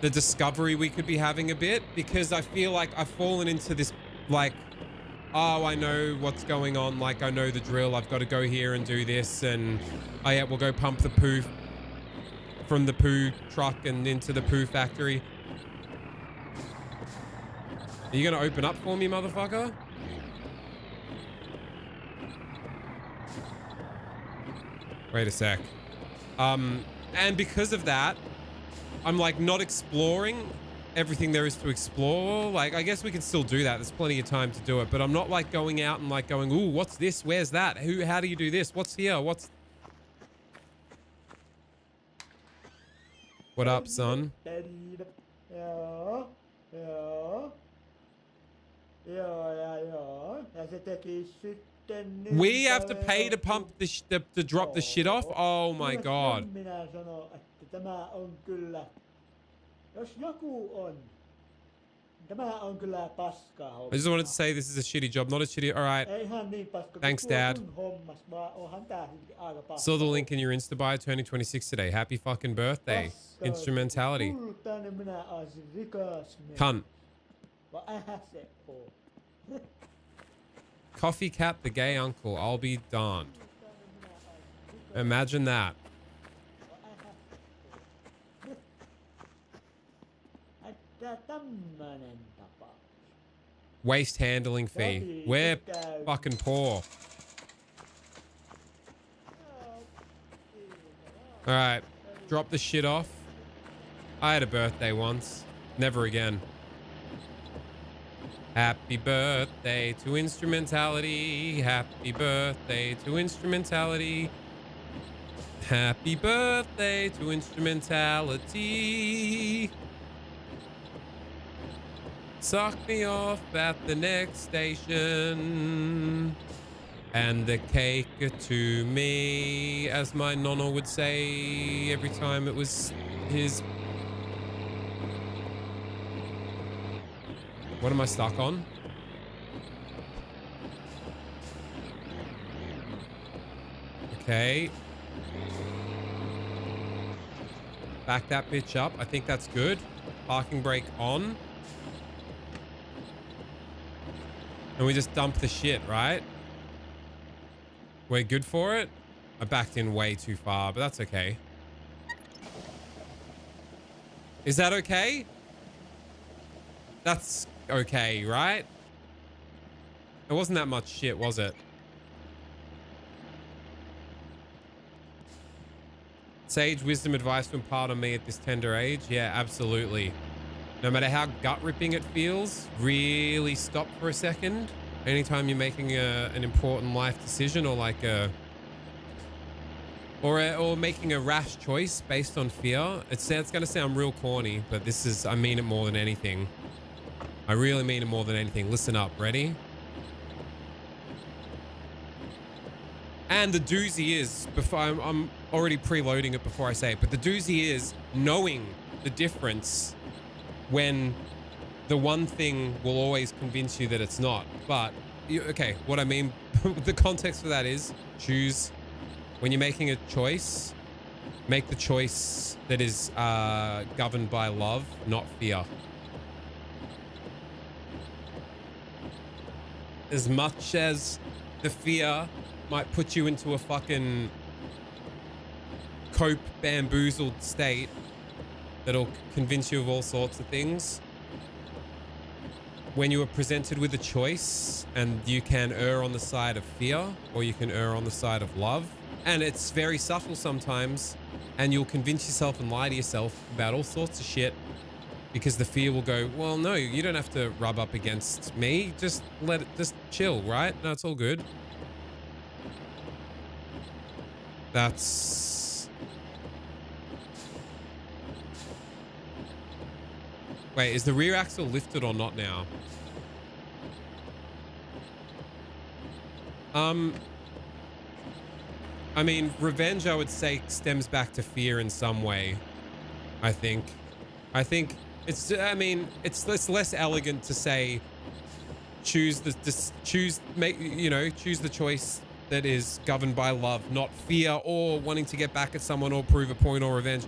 the discovery we could be having a bit, because I feel like I've fallen into this, like, oh, I know what's going on. Like, I know the drill. I've got to go here and do this. And, oh, yeah, we'll go pump the poo from the poo truck and into the poo factory. Are you going to open up for me, motherfucker? Wait a sec. And because of that, I'm like not exploring everything there is to explore. Like, I guess we can still do that. There's plenty of time to do it, but I'm not like going out and like going, ooh, what's this? Where's that? How do you do this? What's here? What up, son? We have to pay to pump to drop the shit off? Oh my god. I just wanted to say this is a shitty job, not a shitty... Alright. Thanks, Dad. Saw the link in your Insta bio, turning 26 today. Happy fucking birthday. Instrumentality. Cunt. Coffee Cat, the gay uncle. I'll be darned. Imagine that. Waste handling fee. We're fucking poor. Alright. Drop the shit off. I had a birthday once. Never again. Happy birthday to instrumentality. Happy birthday to instrumentality. Happy birthday to instrumentality. Suck me off at the next station. And the cake to me, as my nonna would say every time it was his... What am I stuck on? Okay. Back that bitch up. I think that's good. Parking brake on. And we just dump the shit, right? We're good for it? I backed in way too far, but that's okay. Is that okay? That's okay, right? It wasn't that much shit, was it? Sage wisdom advice to impart on me at this tender age? Yeah, absolutely. No matter how gut-ripping it feels, really stop for a second. Anytime you're making an important life decision or like or making a rash choice based on fear. It's going to sound real corny, but this is, I mean it more than anything. I really mean it more than anything. Listen up, ready? And the doozy is, before I'm already preloading it before I say it, but the doozy is knowing the difference when the one thing will always convince you that it's not. But, okay, what I mean, the context for that is choose, when you're making a choice, make the choice that is governed by love, not fear. As much as the fear might put you into a fucking cope bamboozled state that'll convince you of all sorts of things, when you are presented with a choice and you can err on the side of fear or you can err on the side of love, and it's very subtle sometimes, and you'll convince yourself and lie to yourself about all sorts of shit because the fear will go, well, no, you don't have to rub up against me. Just let it, just chill, right? No, it's all good. That's... Wait, is the rear axle lifted or not now? I mean, revenge, I would say, stems back to fear in some way. I think it's, I mean, it's less elegant to say, choose the choice that is governed by love, not fear or wanting to get back at someone or prove a point or revenge.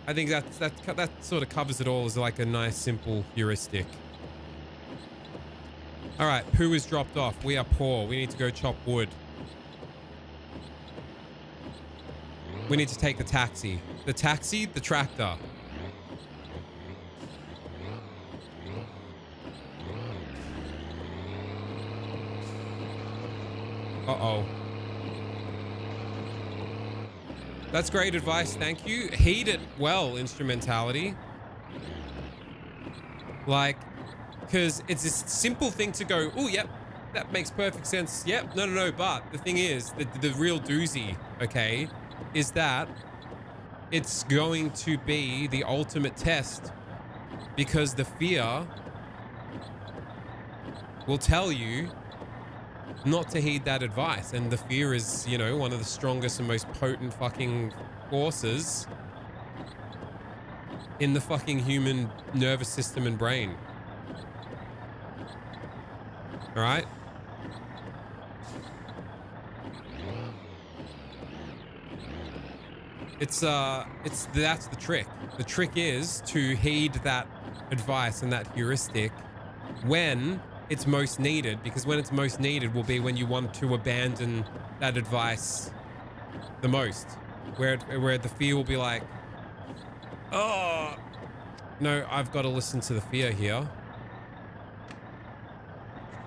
I think that sort of covers it all as like a nice, simple heuristic. All right, poo is dropped off. We are poor. We need to go chop wood. We need to take the taxi. The taxi, the tractor. Uh-oh. That's great advice. Thank you. Heed it well, instrumentality. Like, because it's a simple thing to go, oh, yep, that makes perfect sense. Yep, no. But the thing is, the real doozy, okay, is that it's going to be the ultimate test, because the fear will tell you not to heed that advice. And the fear is, you know, one of the strongest and most potent fucking forces in the fucking human nervous system and brain. All right? That's the trick. The trick is to heed that advice and that heuristic when it's most needed, because when it's most needed will be when you want to abandon that advice the most, where the fear will be like, oh no, I've got to listen to the fear here.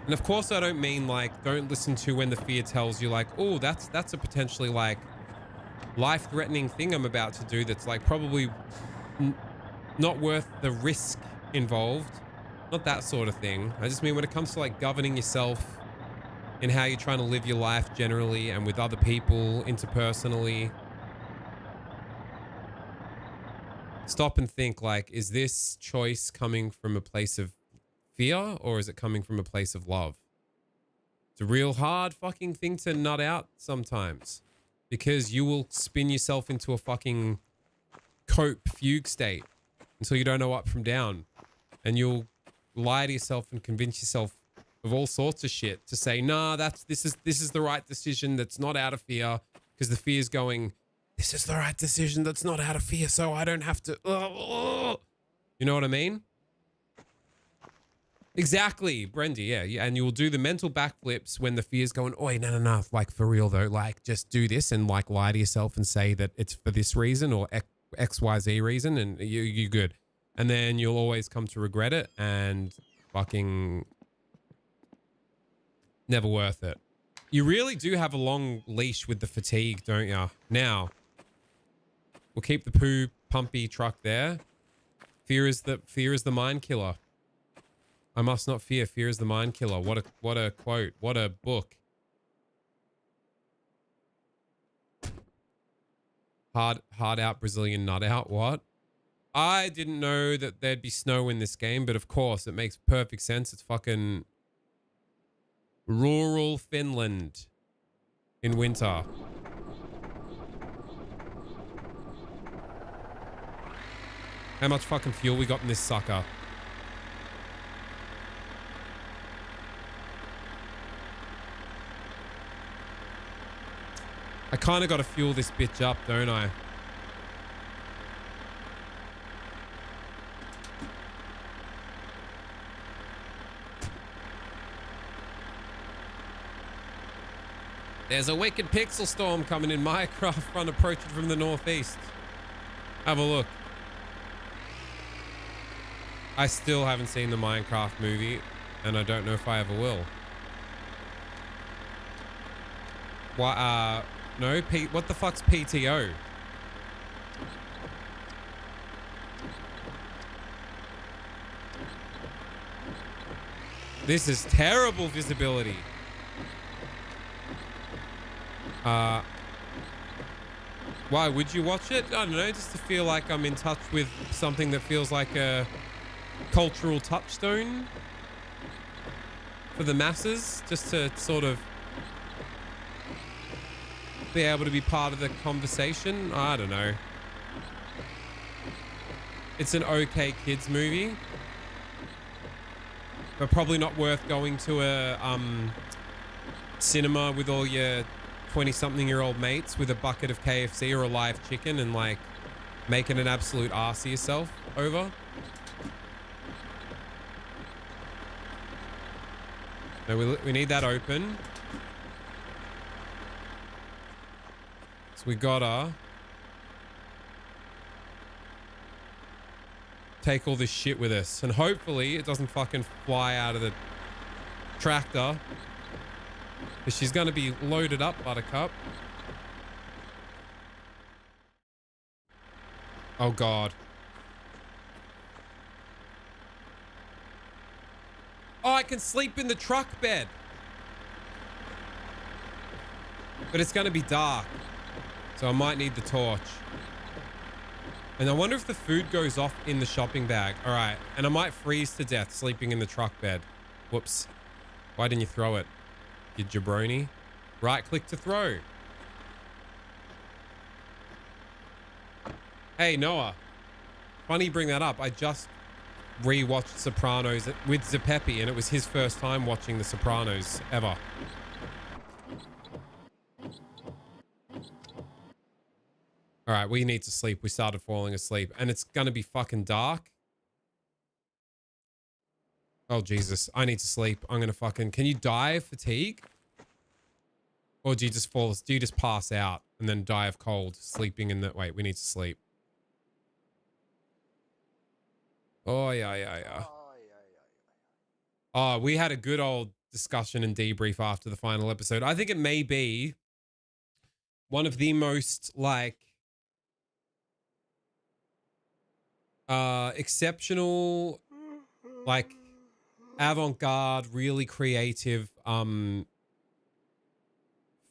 And of course I don't mean like, don't listen to when the fear tells you like, oh, that's a potentially like life-threatening thing I'm about to do that's like probably not worth the risk involved. Not that sort of thing. I just mean when it comes to like governing yourself in how you're trying to live your life generally and with other people interpersonally. Stop and think like, is this choice coming from a place of fear or is it coming from a place of love? It's a real hard fucking thing to nut out sometimes, because you will spin yourself into a fucking cope fugue state until you don't know up from down, and you'll lie to yourself and convince yourself of all sorts of shit to say, nah, this is the right decision that's not out of fear, because the fear's going, this is the right decision that's not out of fear, so I don't have to. You know what I mean? Exactly, Brendy, yeah. And you will do the mental backflips when the fear's going, oi, no, like for real though, like just do this and like lie to yourself and say that it's for this reason or XYZ reason, and you're good. And then you'll always come to regret it and fucking never worth it. You really do have a long leash with the fatigue, don't you? Now, we'll keep the poo pumpy truck there. Fear is the mind killer. I must not fear. Fear is the mind killer. What a quote. What a book. Hard out Brazilian nut out. What? I didn't know that there'd be snow in this game, but of course it makes perfect sense. It's fucking rural Finland in winter. How much fucking fuel we got in this sucker? I kind of got to fuel this bitch up, don't I? There's a wicked pixel storm coming in Minecraft front, approaching from the northeast. Have a look. I still haven't seen the Minecraft movie, and I don't know if I ever will. What, no, what the fuck's PTO? This is terrible visibility. Why would you watch it? I don't know, just to feel like I'm in touch with something that feels like a cultural touchstone for the masses, just to sort of be able to be part of the conversation. I don't know. It's an okay kids movie, but probably not worth going to a cinema with all your 20-something-year-old mates with a bucket of KFC or a live chicken and like making an absolute ass of yourself over. No, we need that open. So we gotta take all this shit with us. And hopefully it doesn't fucking fly out of the tractor. Because she's gonna be loaded up, Buttercup. Oh, God. Oh, I can sleep in the truck bed. But it's going to be dark. So I might need the torch. And I wonder if the food goes off in the shopping bag. All right. And I might freeze to death sleeping in the truck bed. Whoops. Why didn't you throw it, you jabroni? Right click to throw. Hey, Noah. Funny you bring that up. I just rewatched Sopranos with Zepepi, and it was his first time watching The Sopranos ever. All right, we need to sleep. We started falling asleep, and it's going to be fucking dark. Oh, Jesus. I need to sleep. I'm going to fucking... Can you die of fatigue? Or do you just fall... Do you just pass out and then die of cold sleeping in the... Wait, we need to sleep. Oh, yeah. Oh, we had a good old discussion and debrief after the final episode. I think it may be one of the most, like, exceptional, like, avant-garde, really creative,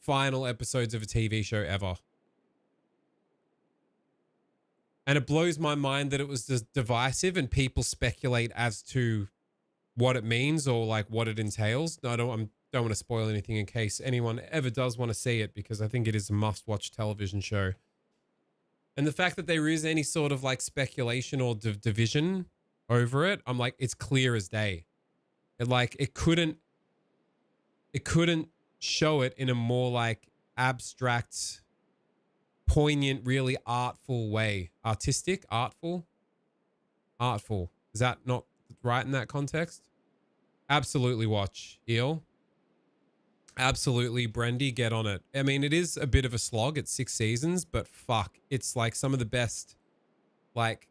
final episodes of a TV show ever. And it blows my mind that it was just divisive and people speculate as to what it means or like what it entails. No, I don't want to spoil anything in case anyone ever does want to see it, because I think it is a must-watch television show. And the fact that there is any sort of like speculation or division over it, I'm like, it's clear as day. It couldn't show it in a more like abstract, poignant, really artful way. Artistic, artful. Is that not right in that context? Absolutely watch, Eel. Absolutely, Brendy, get on it. I mean, it is a bit of a slog. It's 6 seasons, but fuck, it's like some of the best, like,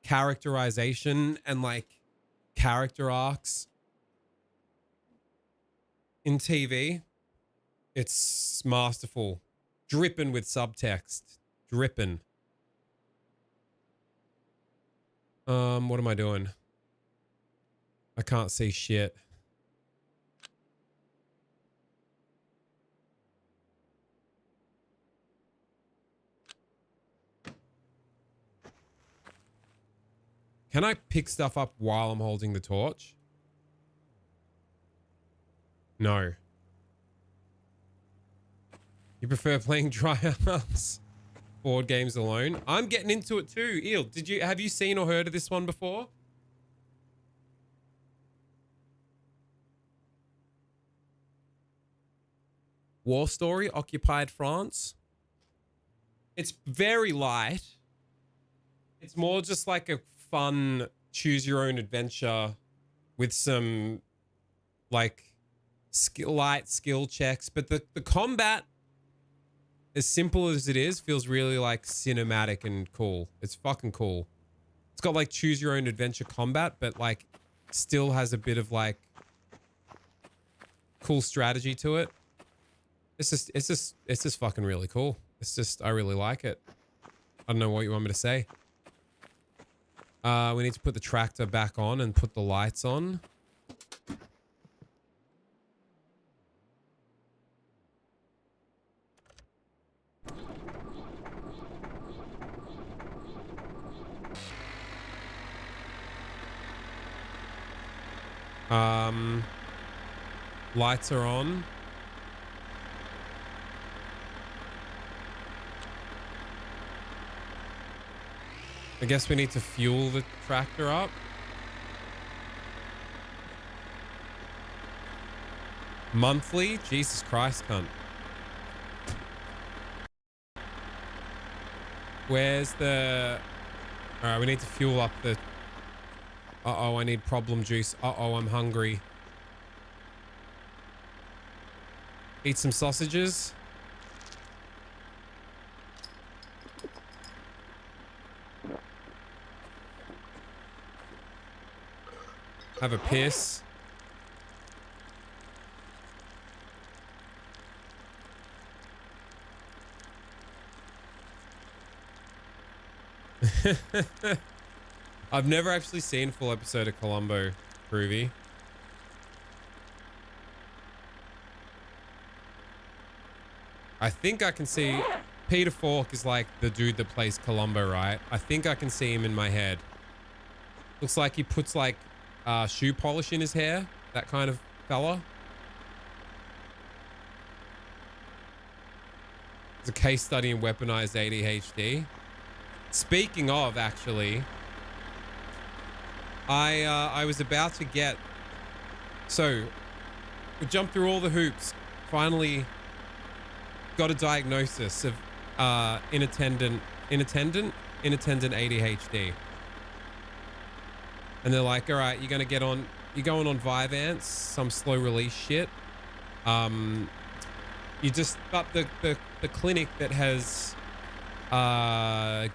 characterization and like character arcs in TV. It's masterful. Dripping with subtext. Dripping. What am I doing? I can't see shit. Can I pick stuff up while I'm holding the torch? No. You prefer playing Dryhouse board games alone? I'm getting into it too. Eel, have you seen or heard of this one before? War Story, Occupied France. It's very light. It's more just like a fun choose your own adventure with some like light skill checks, but the combat, as simple as it is, feels really like cinematic and cool. It's fucking cool. It's got like choose your own adventure combat, but like still has a bit of like cool strategy to it. It's just fucking really cool. I really like it. I don't know what you want me to say. We need to put the tractor back on and put the lights on. Lights are on. I guess we need to fuel the tractor up. Monthly? Jesus Christ, cunt. Where's the... All right, we need to fuel up the... Uh-oh, I need problem juice. Uh-oh, I'm hungry. Eat some sausages. Have a piss. I've never actually seen a full episode of Columbo, Groovy. I think I can see Peter Falk is like the dude that plays Columbo, right? I think I can see him in my head. Looks like he puts like shoe polish in his hair. That kind of fella. It's a case study in weaponized ADHD. Speaking of, actually, I was about to get... So, we jumped through all the hoops. Finally got a diagnosis of inattendant ADHD. And they're like, all right, you're going to get on... You're going on Vyvanse, some slow release shit. You just... But the clinic that has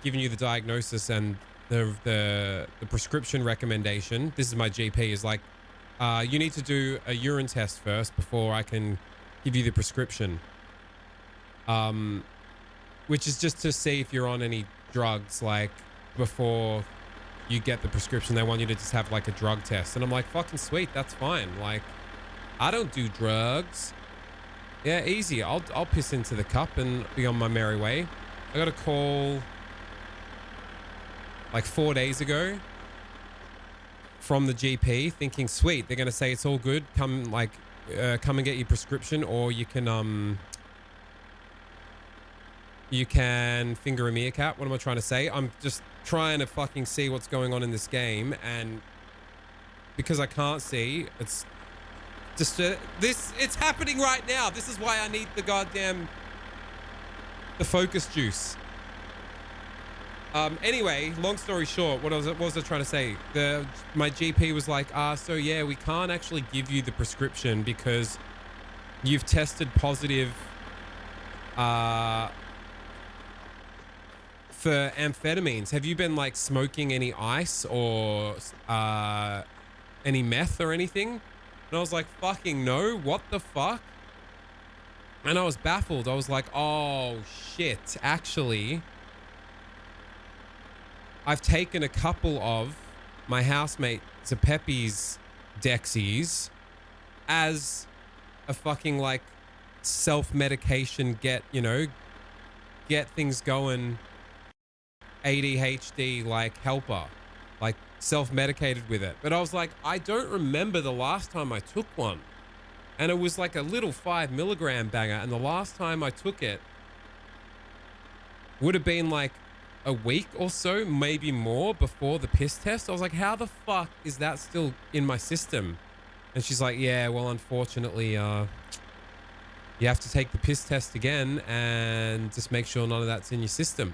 given you the diagnosis and the prescription recommendation, this is my GP, is like, you need to do a urine test first before I can give you the prescription. Which is just to see if you're on any drugs, like, before you get the prescription. They want you to just have like a drug test. And I'm like, fucking sweet, that's fine. Like, I don't do drugs. Yeah, easy. I'll piss into the cup and be on my merry way. I got a call like 4 days ago from the GP thinking, sweet, they're going to say it's all good. Come and get your prescription, or you can finger a meerkat. What am I trying to say? I'm just trying to fucking see what's going on in this game, and because I can't see, it's just it's happening right now. This is why I need the goddamn focus juice. Anyway, long story short, what was I trying to say? My GP was like, so yeah, we can't actually give you the prescription because you've tested positive for amphetamines. Have you been like smoking any ice or any meth or anything? And I was like, fucking no, what the fuck? And I was baffled. I was like, oh shit, actually, I've taken a couple of my housemate Zepepi's Dexies as a fucking like self-medication, get things going ADHD like helper, like self-medicated with it. But I was like, I don't remember the last time I took one. And it was like a little 5 milligram banger. And the last time I took it would have been like a week or so, maybe more, before the piss test. I was like, how the fuck is that still in my system? And she's like, yeah, well, unfortunately, you have to take the piss test again and just make sure none of that's in your system.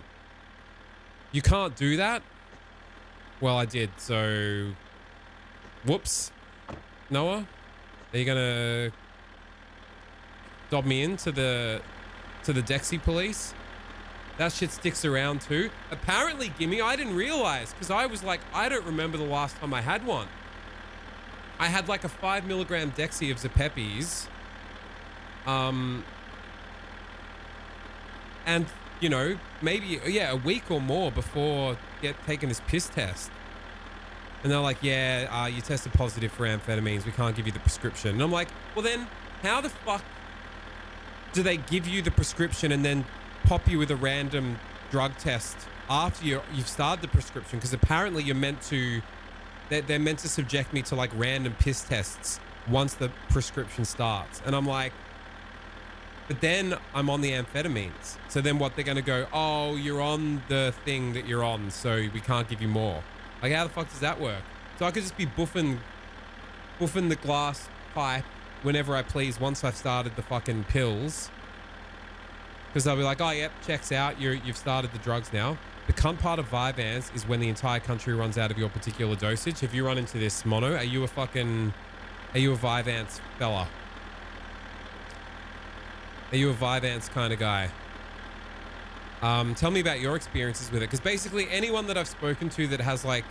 You can't do that? Well, I did, so whoops. Noah, are you gonna dob me into the Dexy police? That shit sticks around too. Apparently, Gimme, I didn't realize, because I was like, I don't remember the last time I had one. I had like a 5 milligram Dexy of Zepepi's. And, you know, maybe, yeah, a week or more before taking this piss test. And they're like, yeah, you tested positive for amphetamines. We can't give you the prescription. And I'm like, well then, how the fuck do they give you the prescription and then pop you with a random drug test after you've started the prescription? Because apparently you're meant to, they're meant to subject me to like random piss tests once the prescription starts. And I'm like, but then I'm on the amphetamines. So then what, they're going to go, oh, you're on the thing that you're on, so we can't give you more. Like, how the fuck does that work? So I could just be buffing the glass pipe whenever I please once I've started the fucking pills. Because they'll be like, oh, yep, checks out. You've started the drugs now. The cunt part of Vyvanse is when the entire country runs out of your particular dosage. If you run into this mono, are you a Vyvanse fella? Are you a Vyvanse kind of guy? Tell me about your experiences with it. Because basically anyone that I've spoken to that has like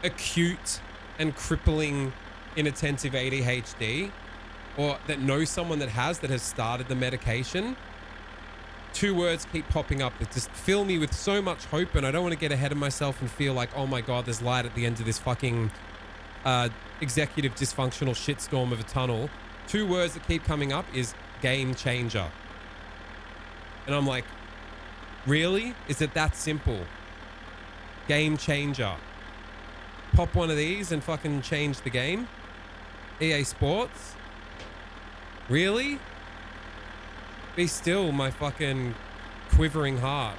acute and crippling inattentive ADHD, or that knows someone that has started the medication, two words keep popping up that just fill me with so much hope, and I don't want to get ahead of myself and feel like, oh my God, there's light at the end of this fucking executive dysfunctional shitstorm of a tunnel. Two words that keep coming up is game changer. And I'm like, really? Is it that simple? Game changer. Pop one of these and fucking change the game? EA Sports? Really? Be still, my fucking quivering heart.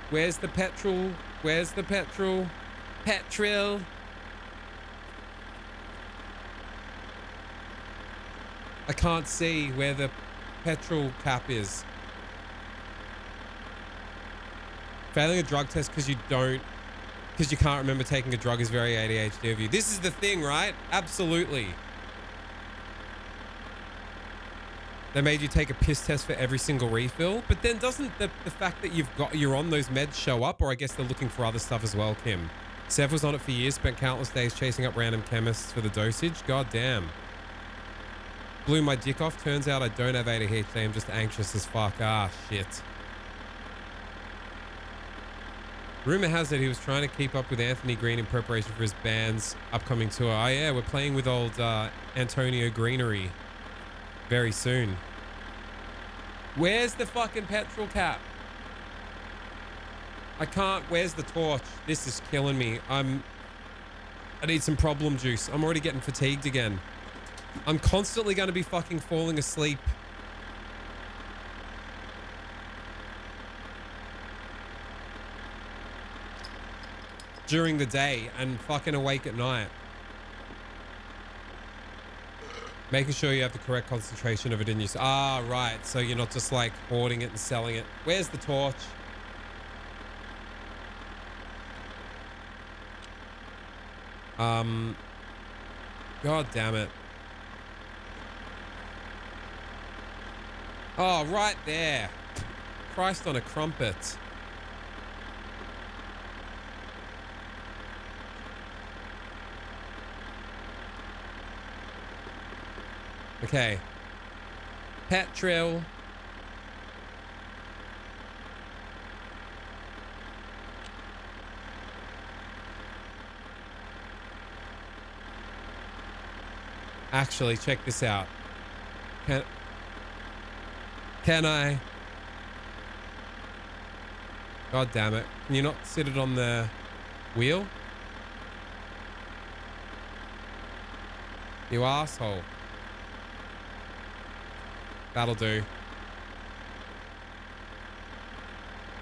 Where's the petrol? Where's the petrol? Petrol. I can't see where the petrol cap is. Failing a drug test because you can't remember taking a drug is very ADHD of you. This is the thing, right? Absolutely. They made you take a piss test for every single refill, but then doesn't the fact that you're on those meds show up? Or I guess they're looking for other stuff as well, Kim. Sev was on it for years, spent countless days chasing up random chemists for the dosage. God damn. Blew my dick off. Turns out I don't have ADHD. I'm just anxious as fuck. Ah, shit. Rumor has it he was trying to keep up with Anthony Green in preparation for his band's upcoming tour. Oh yeah, we're playing with old Antonio Greenery very soon. Where's the fucking petrol cap? I can't. Where's the torch? This is killing me. I need some problem juice. I'm already getting fatigued again. I'm constantly going to be fucking falling asleep. During the day and fucking awake at night. Making sure you have the correct concentration of it in you. Ah, right. So you're not just like hoarding it and selling it. Where's the torch? God damn it. Oh, right there. Christ on a crumpet. Okay. Petrol. Actually, check this out. Can I? God damn it. Can you not sit it on the wheel? You asshole. That'll do.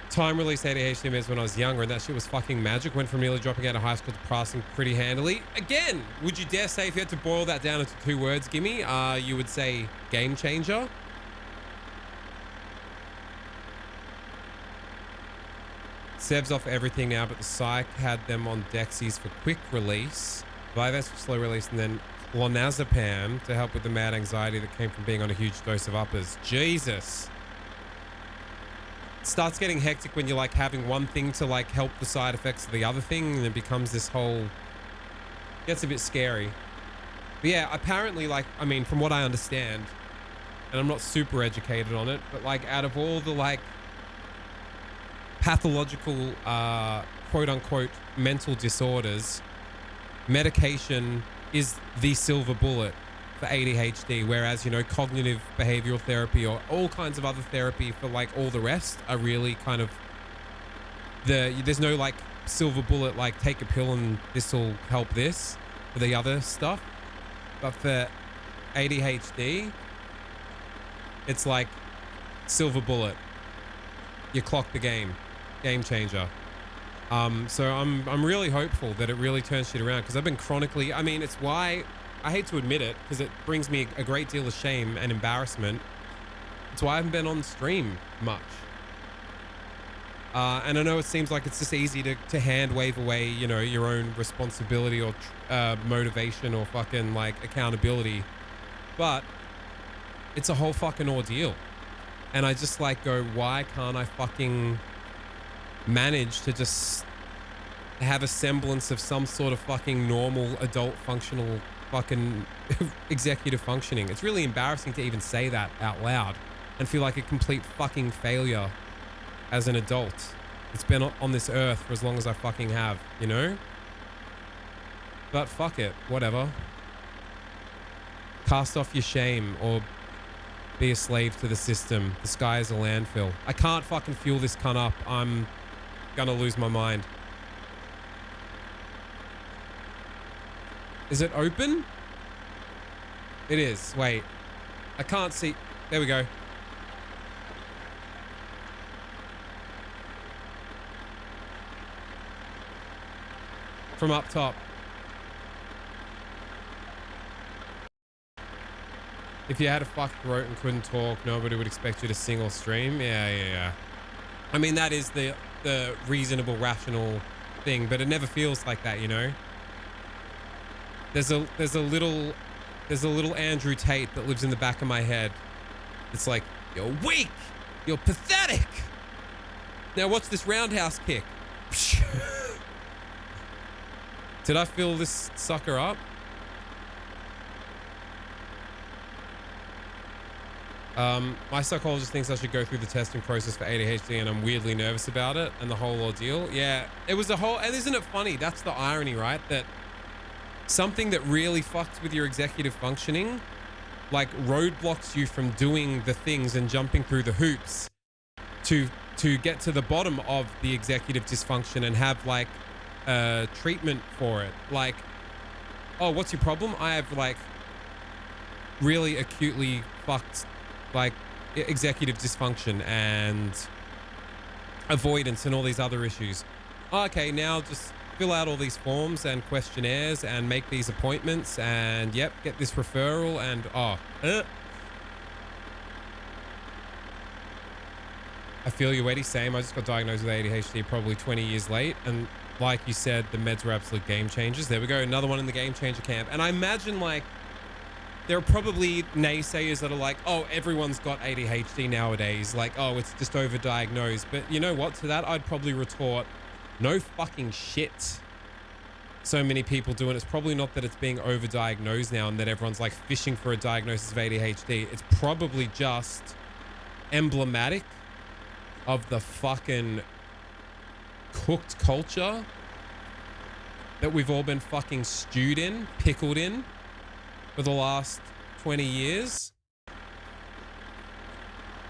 Time release ADHD meds when I was younger, and that shit was fucking magic. Went from nearly dropping out of high school to passing pretty handily. Again, would you dare say, if you had to boil that down into two words, gimme, you would say game changer? Sev's off everything now, but the psych had them on Dexies for quick release, Vyvanse for slow release, and then clonazepam to help with the mad anxiety that came from being on a huge dose of uppers. Jesus. It starts getting hectic when you're like having one thing to like help the side effects of the other thing, and it becomes this whole... Gets a bit scary. But yeah, apparently, like, I mean, from what I understand, and I'm not super educated on it, but like out of all the like pathological quote unquote mental disorders, medication is the silver bullet for ADHD, whereas, you know, cognitive behavioral therapy or all kinds of other therapy for like all the rest are really kind of there's no like silver bullet like take a pill and this will help this for the other stuff. But for ADHD, it's like silver bullet. You clock the game changer. So I'm really hopeful that it really turns shit around, because I've been chronically, I mean, it's why I hate to admit it because it brings me a great deal of shame and embarrassment. That's why I haven't been on stream much. And I know it seems like it's just easy to hand wave away, you know, your own responsibility or motivation or fucking like accountability. But it's a whole fucking ordeal. And I just like go, why can't I fucking manage to just have a semblance of some sort of fucking normal adult functional fucking executive functioning? It's really embarrassing to even say that out loud and feel like a complete fucking failure as an adult. It's been on this earth for as long as I fucking have, you know? But fuck it, whatever. Cast off your shame or be a slave to the system. The sky is a landfill. I can't fucking fuel this cunt up. I'm gonna lose my mind. Is it open? It is. Wait. I can't see. There we go. From up top. If you had a fucked throat and couldn't talk, nobody would expect you to sing or stream. Yeah. I mean, that is the reasonable, rational thing, but it never feels like that, you know? There's a little Andrew Tate that lives in the back of my head. It's like, you're weak. You're pathetic. Now watch this roundhouse kick. Did I fill this sucker up? My psychologist thinks I should go through the testing process for ADHD and I'm weirdly nervous about it and the whole ordeal. Yeah, it was a whole, and isn't it funny? That's the irony, right? That something that really fucks with your executive functioning, like roadblocks you from doing the things and jumping through the hoops to get to the bottom of the executive dysfunction and have like treatment for it. Like, oh, what's your problem? I have like really acutely fucked like executive dysfunction and avoidance and all these other issues. Okay, now just fill out all these forms and questionnaires and make these appointments and yep, get this referral and I feel you, Eddie. Same. I just got diagnosed with ADHD probably 20 years late. And like you said, the meds were absolute game changers. There we go. Another one in the game changer camp. And I imagine like there are probably naysayers that are like, oh, everyone's got ADHD nowadays. Like, oh, it's just overdiagnosed. But you know what? To that, I'd probably retort, no fucking shit. So many people do it. It's probably not that it's being overdiagnosed now and that everyone's like fishing for a diagnosis of ADHD. It's probably just emblematic of the fucking cooked culture that we've all been fucking stewed in, pickled in for the last 20 years.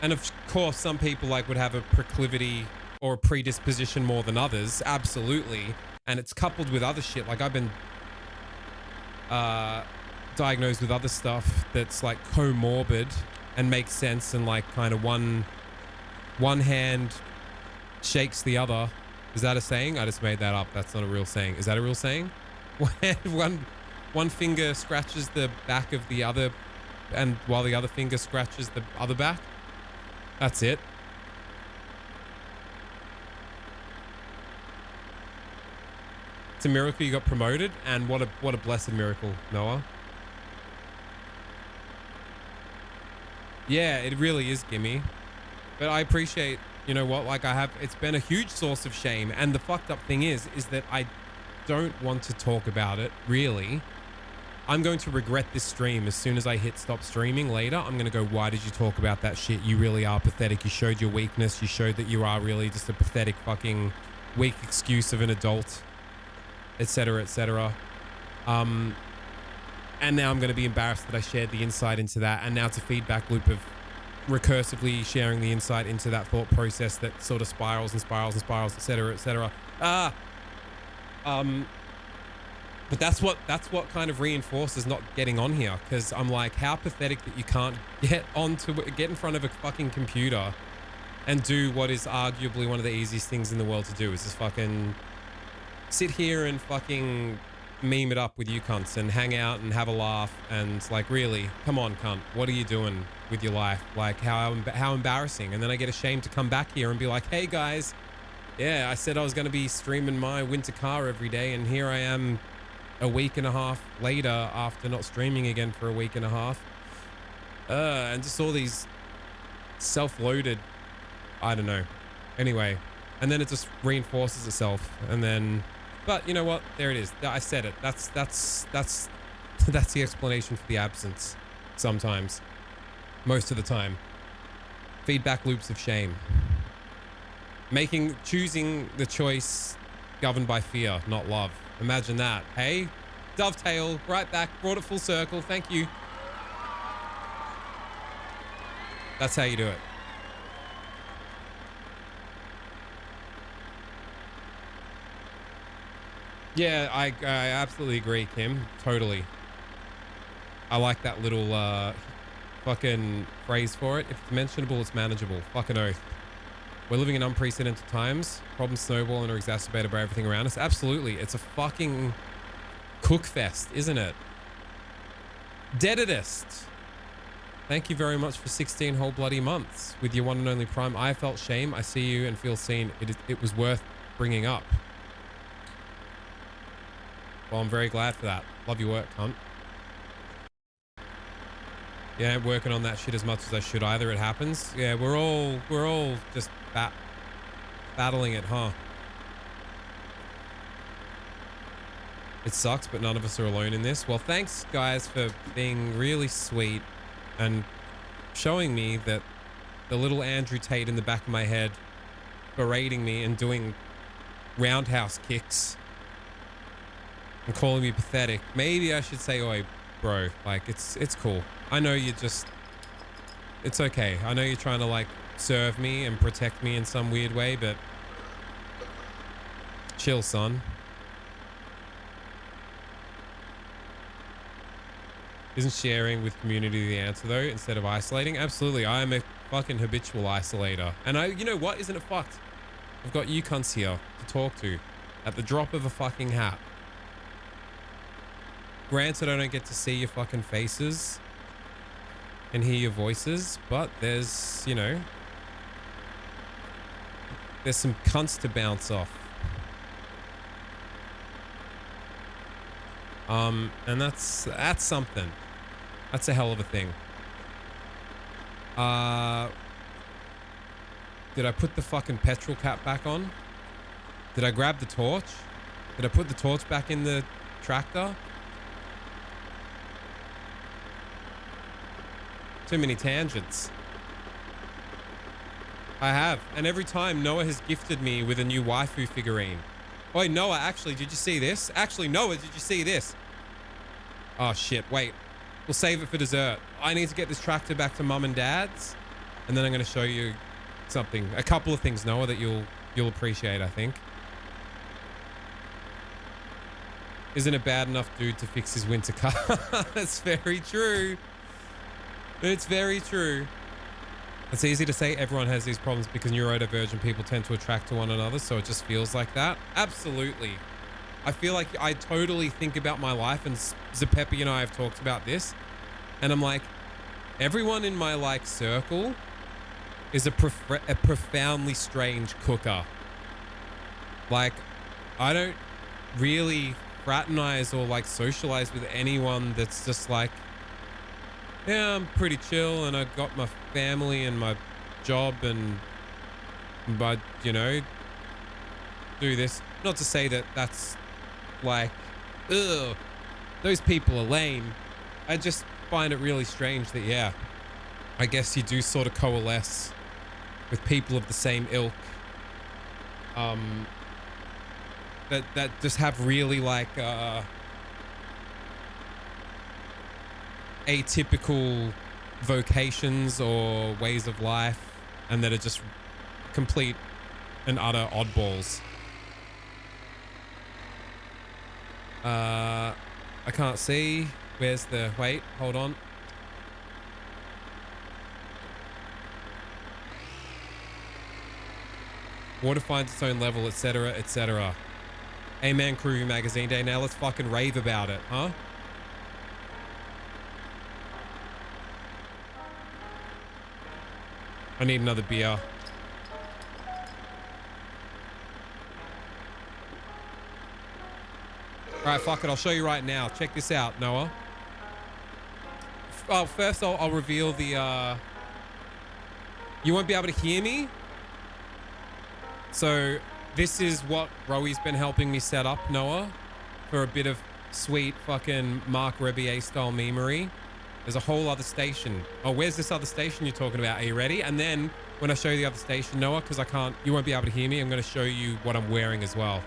And of course, some people like would have a proclivity or a predisposition more than others. Absolutely. And it's coupled with other shit. Like I've been diagnosed with other stuff that's like comorbid and makes sense and like kind of one hand shakes the other. Is that a saying? I just made that up. That's not a real saying. Is that a real saying? One finger scratches the back of the other and while the other finger scratches the other back. That's it. It's a miracle you got promoted, and what a blessed miracle, Noah. Yeah, it really is, gimme. But I appreciate, you know what, like it's been a huge source of shame. And the fucked up thing is that I don't want to talk about it, really. I'm going to regret this stream as soon as I hit stop streaming later. I'm going to go, why did you talk about that shit? You really are pathetic. You showed your weakness. You showed that you are really just a pathetic fucking weak excuse of an adult, etc., etc. And now I'm going to be embarrassed that I shared the insight into that. And now it's a feedback loop of recursively sharing the insight into that thought process that sort of spirals and spirals and spirals, etc., etc. But that's what kind of reinforces not getting on here, because I'm like, how pathetic that you can't get in front of a fucking computer and do what is arguably one of the easiest things in the world to do, is just fucking sit here and fucking meme it up with you cunts and hang out and have a laugh and like, really, come on, cunt, what are you doing with your life? Like, how embarrassing. And then I get ashamed to come back here and be like, hey guys, yeah, I said I was going to be streaming my winter car every day, and here I am a week and a half later after not streaming again for a week and a half. And just all these self-loaded, I don't know. Anyway, and then it just reinforces itself, and then, but you know what? There it is. I said it. That's the explanation for the absence. Sometimes, most of the time. Feedback loops of shame. Choosing the choice governed by fear, not love. Imagine that. Hey, dovetail right back, brought it full circle. Thank you. That's how you do it. Yeah, I absolutely agree, Kim. Totally. I like that little fucking phrase for it. If it's mentionable, it's manageable. Fucking oath. We're living in unprecedented times. Problems snowball and are exacerbated by everything around us. Absolutely. It's a fucking cookfest, isn't it? Deaditist. Thank you very much for 16 whole bloody months with your one and only Prime. I felt shame. I see you and feel seen. It was worth bringing up. Well, I'm very glad for that. Love your work, cunt. Yeah, I'm working on that shit as much as I should either. It happens. Yeah, we're all just battling it, huh? It sucks, but none of us are alone in this. Well, thanks guys for being really sweet and showing me that the little Andrew Tate in the back of my head berating me and doing roundhouse kicks and calling me pathetic. Maybe I should say, oi, bro, like it's cool. I know you just, it's okay. I know you're trying to like serve me and protect me in some weird way, but chill, son. Isn't sharing with community the answer though, instead of isolating? Absolutely. I am a fucking habitual isolator. And you know what? Isn't it fucked? I've got you cunts here to talk to at the drop of a fucking hat. Granted, I don't get to see your fucking faces and hear your voices, but there's, you know, there's some cunts to bounce off. And that's something. That's a hell of a thing. Did I put the fucking petrol cap back on? Did I grab the torch? Did I put the torch back in the tractor? Too many tangents. I have. And every time Noah has gifted me with a new waifu figurine. Oi, Noah, actually, did you see this? Actually, Noah, did you see this? Oh, shit. Wait. We'll save it for dessert. I need to get this tractor back to Mum and Dad's. And then I'm going to show you something. A couple of things, Noah, that you'll appreciate, I think. Isn't a bad enough dude to fix his winter car? That's very true. It's very true. It's easy to say everyone has these problems because neurodivergent people tend to attract to one another, so it just feels like that. Absolutely. I feel like I totally think about my life, and Zepepi and I have talked about this, and I'm like, everyone in my like circle is a profoundly strange cooker. Like, I don't really fraternize or like socialize with anyone that's just like, yeah, I'm pretty chill and I got my family and my job and, but you know, do this. Not to say that that's like, ugh, those people are lame. I just find it really strange that, yeah, I guess you do sort of coalesce with people of the same ilk. That just have really like, atypical vocations or ways of life, and that are just complete and utter oddballs. I can't see. Where's the... Wait, hold on. Water finds its own level, etc., etc. Amen, Crew Magazine Day. Now let's fucking rave about it, huh? I need another beer. All right, fuck it. I'll show you right now. Check this out, Noah. Oh, first I'll reveal the... You won't be able to hear me. So this is what Roey's been helping me set up, Noah, for a bit of sweet fucking Mark Rebier style memery. There's a whole other station. Oh, where's this other station you're talking about? Are you ready? And then when I show you the other station, Noah, because you won't be able to hear me, I'm going to show you what I'm wearing as well.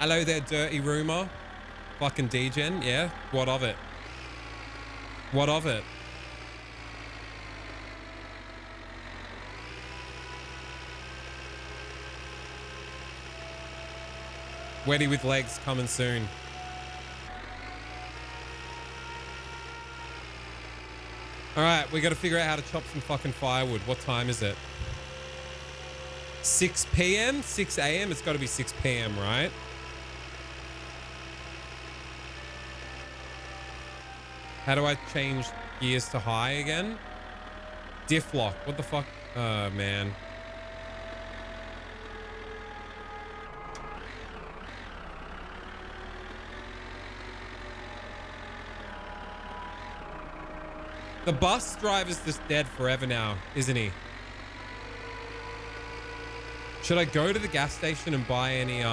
Hello there, dirty rumor. Fucking degen, yeah? What of it? What of it? Weddy with legs coming soon. All right, we got to figure out how to chop some fucking firewood. What time is it? 6 p.m.? 6 a.m.? It's got to be 6 p.m., right? How do I change gears to high again? Diff lock. What the fuck? Oh, man. The bus driver's just dead forever now, isn't he? Should I go to the gas station and buy any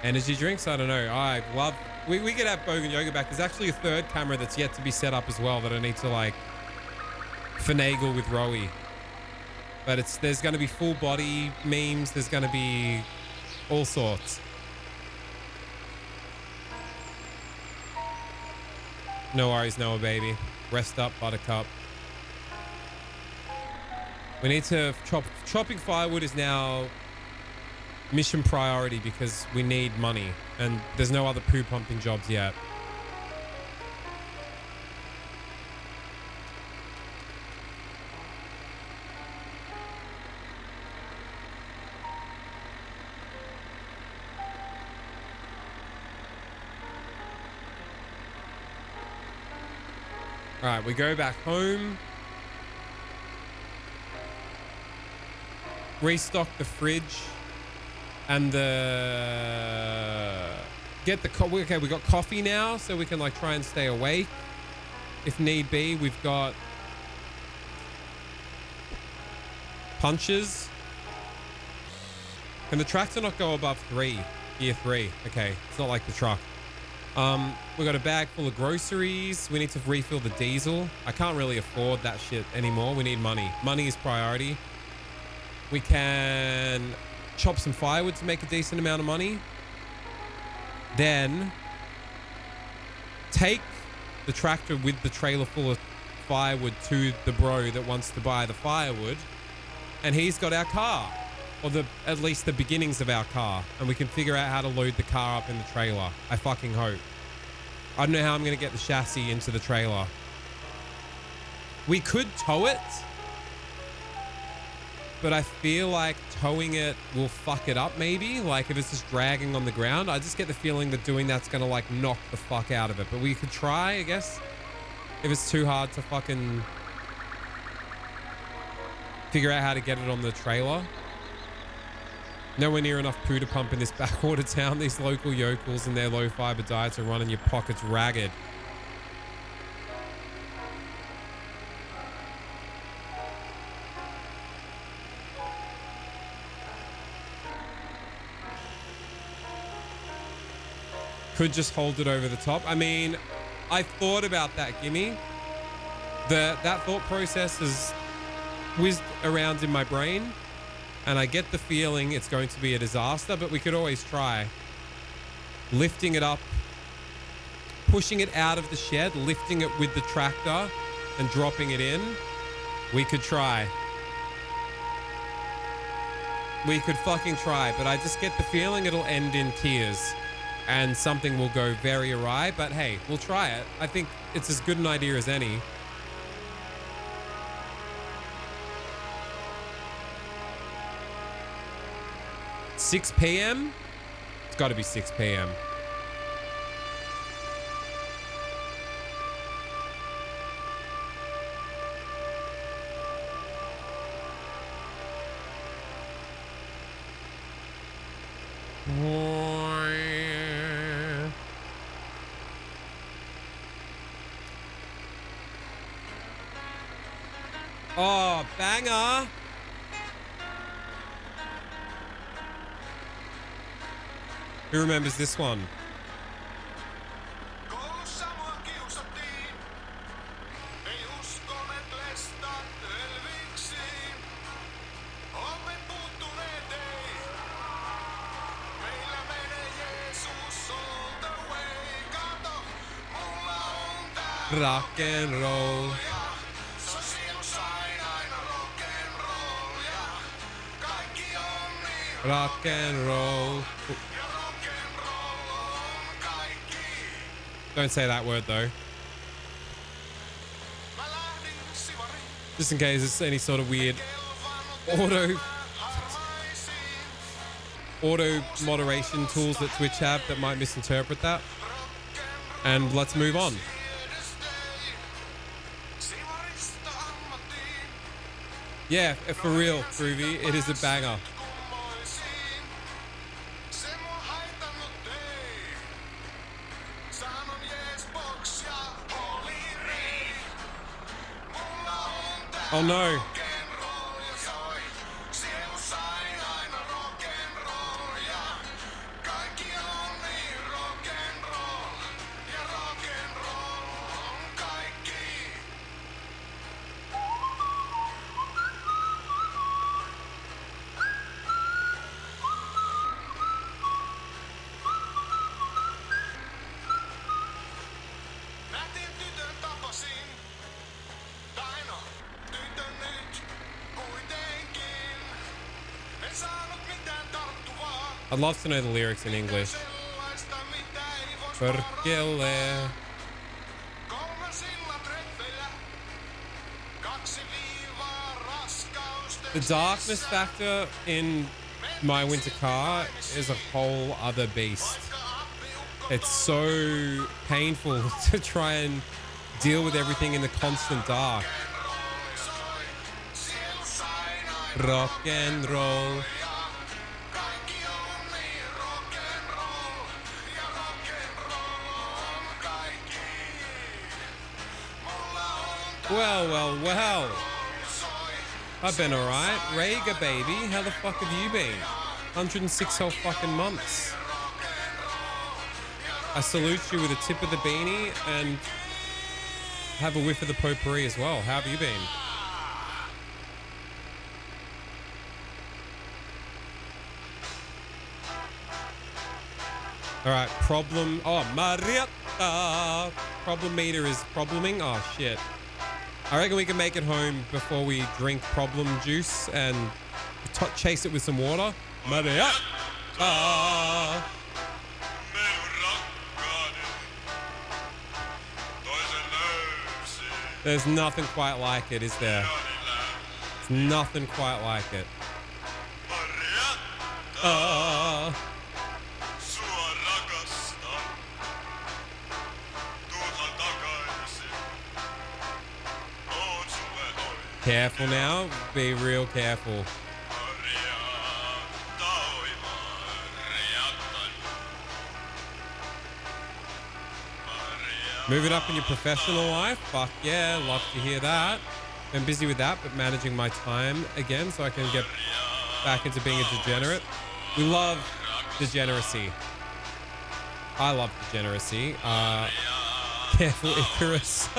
energy drinks? I don't know. I love... We could have Bogan Yoga back. There's actually a third camera that's yet to be set up as well that I need to like finagle with Roey. But there's going to be full body memes. There's going to be all sorts. No worries, Noah, baby. Rest up, buttercup. We need to chopping firewood is now mission priority because we need money and there's no other poo pumping jobs yet. All right, we go back home. Restock the fridge and okay, we got coffee now so we can like try and stay awake if need be. We've got punches. Can the tractor not go above 3? Gear 3. Okay, it's not like the truck. We got a bag full of groceries. We need to refill the diesel. I can't really afford that shit anymore. We need money. Money is priority. We can chop some firewood to make a decent amount of money. Then take the tractor with the trailer full of firewood to the bro that wants to buy the firewood. And he's got our car, or at least the beginnings of our car. And we can figure out how to load the car up in the trailer. I fucking hope. I don't know how I'm going to get the chassis into the trailer. We could tow it, but I feel like towing it will fuck it up maybe. Like if it's just dragging on the ground, I just get the feeling that doing that's going to like knock the fuck out of it. But we could try, I guess, if it's too hard to fucking figure out how to get it on the trailer. Nowhere near enough poo to pump in this backwater town. These local yokels and their low fiber diets are running your pockets ragged. Could just hold it over the top. I mean, I thought about that, Gimme. That thought process has whizzed around in my brain. And I get the feeling it's going to be a disaster, but we could always try. Lifting it up, pushing it out of the shed, lifting it with the tractor and dropping it in. We could try. We could fucking try, but I just get the feeling it'll end in tears and something will go very awry. But hey, we'll try it. I think it's as good an idea as any. Six p.m. It's got to be 6 p.m. Oh, banger. Who remembers this one? Koulussa mua kiusattiin. Ei uskoneet lestat elviksiin. Opet puuttuneet ei. Meillä menee Jeesus all the way. Kato, mulla on tää Rock and roll. se on sielussain aina rock and roll. Ja kaikki on niin Rock and roll. ja rock and roll on kaikki. Don't say that word though. Mä lähdin sivariin. Just in case it's any sort of weird auto moderation tools that Twitch have that might misinterpret that. And let's move on. Yeah, for real, Groovy, it is a banger. Oh no. Nätin tytön tapasin. Tai no, tytön nyt kuitenkin. En saanut mitään tarttuvaa. I'd love to know the lyrics in English. Sellaista mitä ei vois Perkele. Kolmasilla treffeillä. 2 viivaa raskausten. The darkness factor in my winter car is a whole other beast. It's so painful to try and deal with everything in the constant dark. Rock and roll. Well, well, well. I've been alright. Rhaegar, baby. How the fuck have you been? 106 whole fucking months. I salute you with a tip of the beanie and have a whiff of the potpourri as well. How have you been? All right, problem. Oh, Marietta. Problem meter is probleming. Oh, shit. I reckon we can make it home before we drink problem juice and chase it with some water. Marietta. There's nothing quite like it, is there? There's nothing quite like it. Careful now. Be real careful. Moving up in your professional life? Fuck yeah, love to hear that. Been busy with that, but managing my time again so I can get back into being a degenerate. We love degeneracy. I love degeneracy. Careful, Icarus.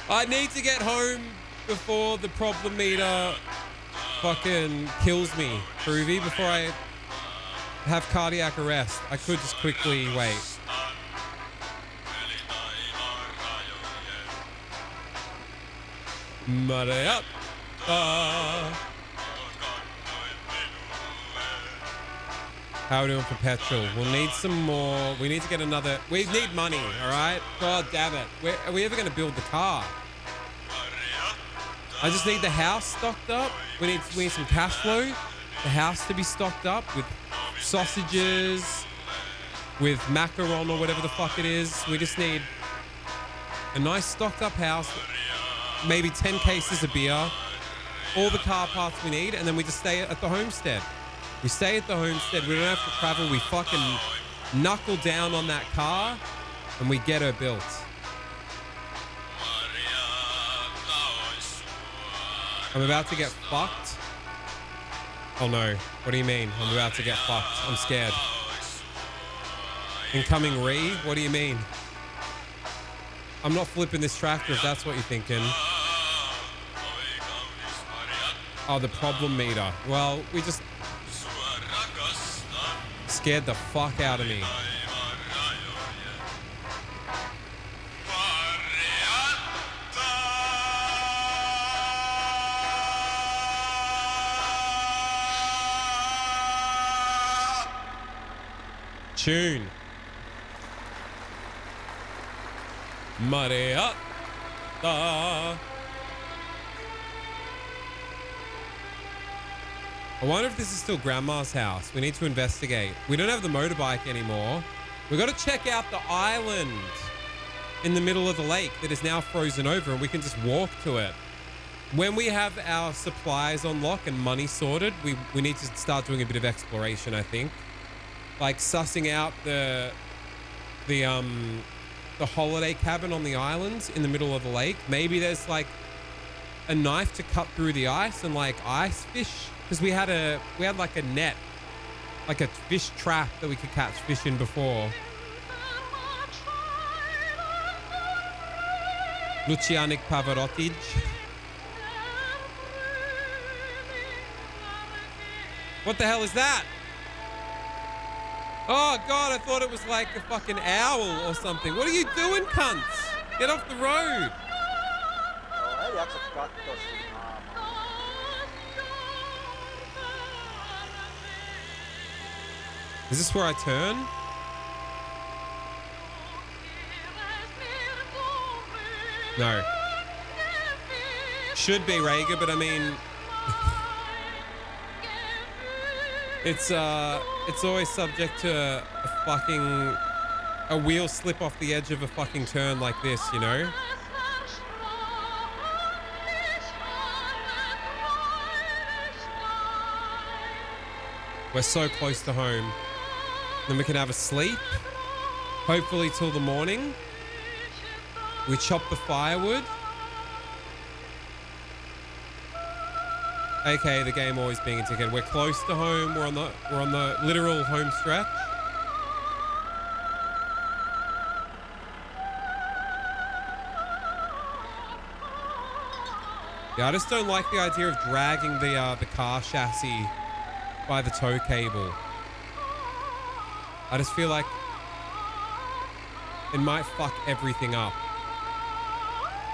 I need to get home before the problem meter fucking kills me, Groovy, before I have cardiac arrest. I could just quickly wait. Marietta. How are we doing for petrol? We'll need some more. We need to get another. We need money, all right? God damn it. Are we ever going to build the car? I just need the house stocked up. We need some cash flow. The house to be stocked up with sausages, with macaron or whatever the fuck it is. We just need a nice stocked up house, maybe 10 cases of beer, all the car parts we need, and then we just stay at the homestead. We stay at the homestead. We don't have to travel. We fucking knuckle down on that car and we get her built. I'm about to get fucked. Oh no. What do you mean? I'm about to get fucked. I'm scared. Incoming re? What do you mean? I'm not flipping this tractor if that's what you're thinking. Oh, the problem meter. Well, we just scared the fuck out of me. Tune. Marietta. I wonder if this is still Grandma's house. We need to investigate. We don't have the motorbike anymore. We got to check out the island in the middle of the lake that is now frozen over, and we can just walk to it. When we have our supplies on lock and money sorted, we need to start doing a bit of exploration, I think. Like sussing out the holiday cabin on the island in the middle of the lake. Maybe there's like a knife to cut through the ice and like ice fish. Because we had like a net, like a fish trap that we could catch fish in before. Lucianic Pavarotti. What the hell is that? Oh God, I thought it was like a fucking owl or something. What are you doing, cunts? Get off the road. Is this where I turn? No. Should be Rager, but I mean, it's always subject to a wheel slip off the edge of a fucking turn like this, you know? We're so close to home. Then we can have a sleep, hopefully till the morning. We chop the firewood. Okay, the game always being a ticket. We're close to home. We're on the literal home stretch. Yeah, I just don't like the idea of dragging the car chassis by the tow cable. I just feel like it might fuck everything up.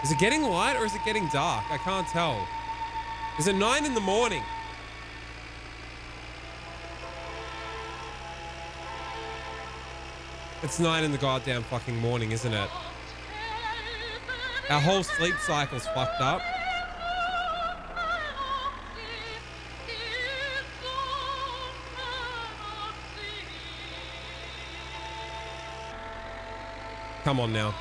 Is it getting light or is it getting dark? I can't tell. Is it 9 in the morning? It's 9 in the goddamn fucking morning, isn't it? Our whole sleep cycle's fucked up. Come on now.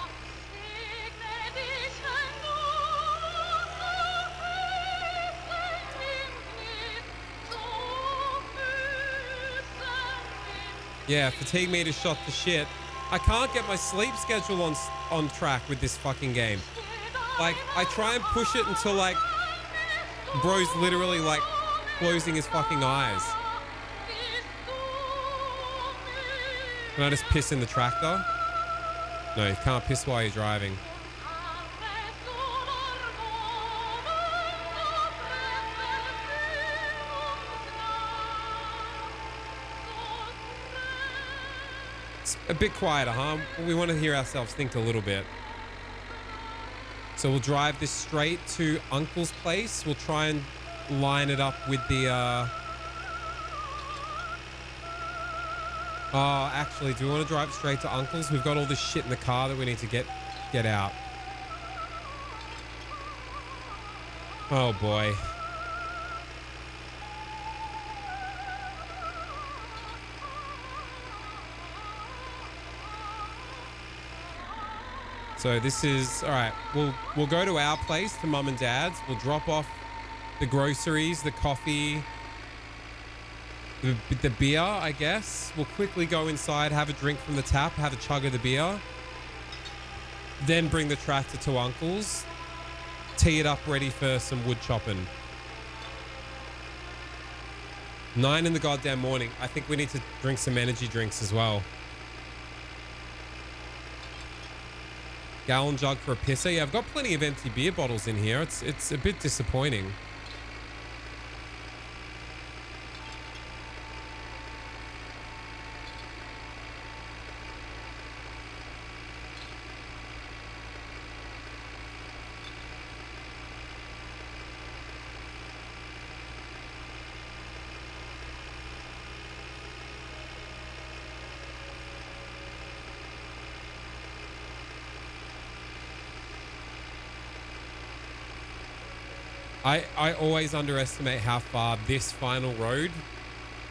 Yeah, fatigue meter shot to shit. I can't get my sleep schedule on track with this fucking game. Like, I try and push it until, like, bro's literally, like, closing his fucking eyes. Can I just piss in the tractor? No, you can't piss while you're driving. It's a bit quieter, huh? We want to hear ourselves think a little bit. So we'll drive this straight to Uncle's place. We'll try and line it up with the Oh, actually, do we want to drive straight to Uncle's? We've got all this shit in the car that we need to get out. Oh boy. So this is all right. We'll go to our place, to Mum and Dad's. We'll drop off the groceries, the coffee, the beer, I guess. We'll quickly go inside, have a drink from the tap, have a chug of the beer, then bring the tractor to Uncle's, tee it up ready for some wood chopping. 9 in the goddamn morning. I think we need to drink some energy drinks as well. Gallon jug for a pisser. Yeah, I've got plenty of empty beer bottles in here. It's a bit disappointing. I always underestimate how far this final road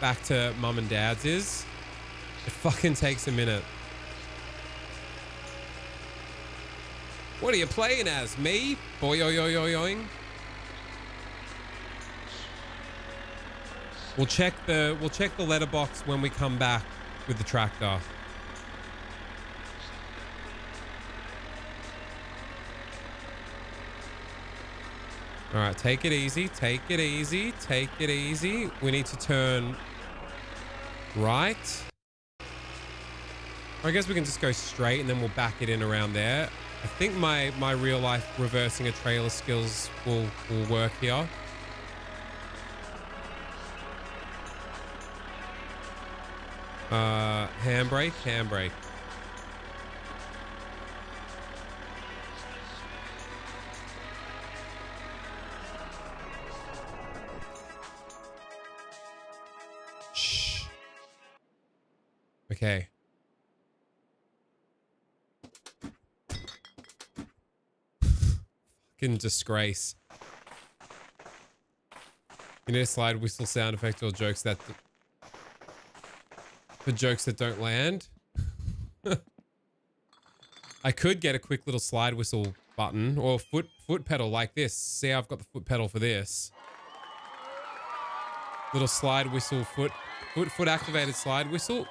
back to Mum and Dad's is. It fucking takes a minute. What are you playing as? Me? Boing. We'll check the letterbox when we come back with the tractor. All right, take it easy. Take it easy. Take it easy. We need to turn right. I guess we can just go straight and then we'll back it in around there. I think my real life reversing a trailer skills will work here. Handbrake. Shh. Okay. Fucking disgrace. You need a slide whistle sound effect or jokes that... for jokes that don't land. I could get a quick little slide whistle button or foot pedal like this. See, I've got the foot pedal for this. Little slide whistle, foot activated slide whistle.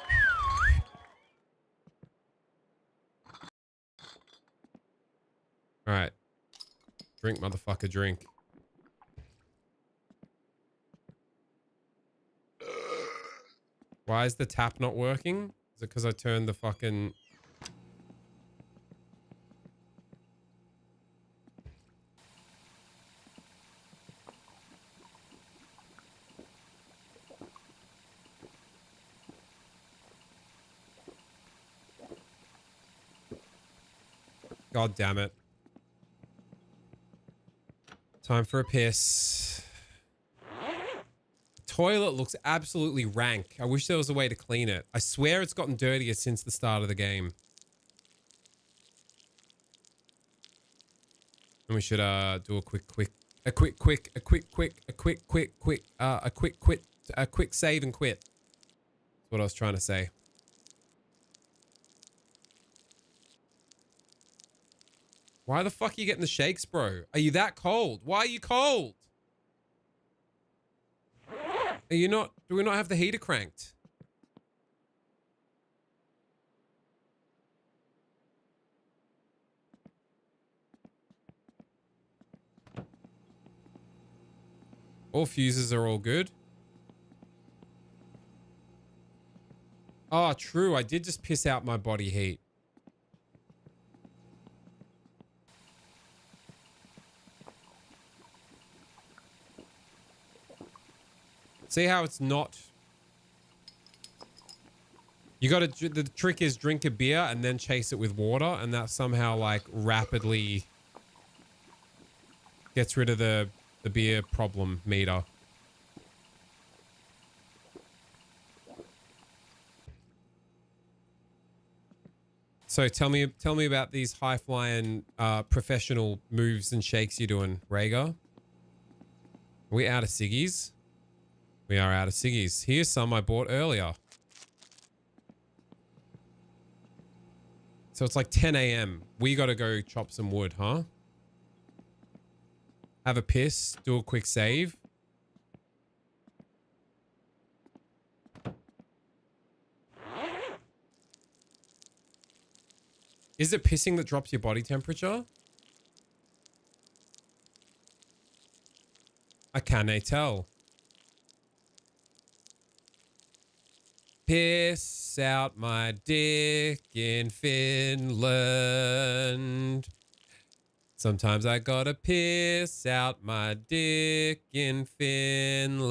All right. Drink, motherfucker, drink. Why is the tap not working? Is it because I turned the fucking... God damn it. Time for a piss. Toilet looks absolutely rank. I wish there was a way to clean it. I swear it's gotten dirtier since the start of the game. And we should do a quick save and quit. That's what I was trying to say. Why the fuck are you getting the shakes, bro? Are you that cold? Why are you cold? Are you not... do we not have the heater cranked? All fuses are all good. Oh, true. I did just piss out my body heat. See how it's not... you gotta... the trick is drink a beer and then chase it with water, and that somehow, like, rapidly gets rid of the beer problem meter. So tell me about these high flying professional moves and shakes you're doing, Rhaegar. Are we out of ciggies? We are out of ciggies. Here's some I bought earlier. So it's like 10 a.m. We got to go chop some wood, huh? Have a piss, do a quick save. Is it pissing that drops your body temperature? I can't tell. Piss out my dick in Finland. Sometimes I gotta piss out my dick in Finland.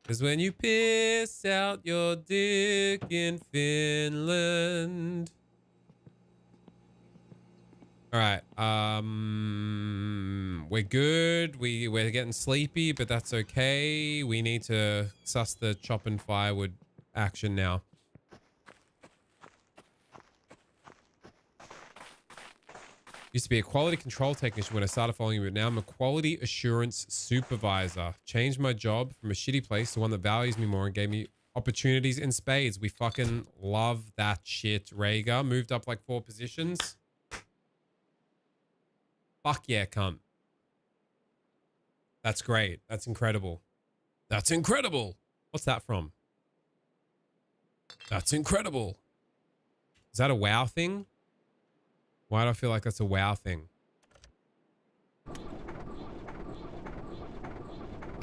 'Cause when you piss out your dick in Finland. All right. We're good. We're getting sleepy, but that's okay. We need to suss the chop and firewood action now. Used to be a quality control technician when I started following you, but now I'm a quality assurance supervisor. Changed my job from a shitty place to one that values me more and gave me opportunities in spades. We fucking love that shit, Rhaegar. Moved up like 4 positions. Fuck yeah, cunt. That's great. That's incredible. That's incredible. What's that from? That's incredible. Is that a WoW thing? Why do I feel like that's a WoW thing?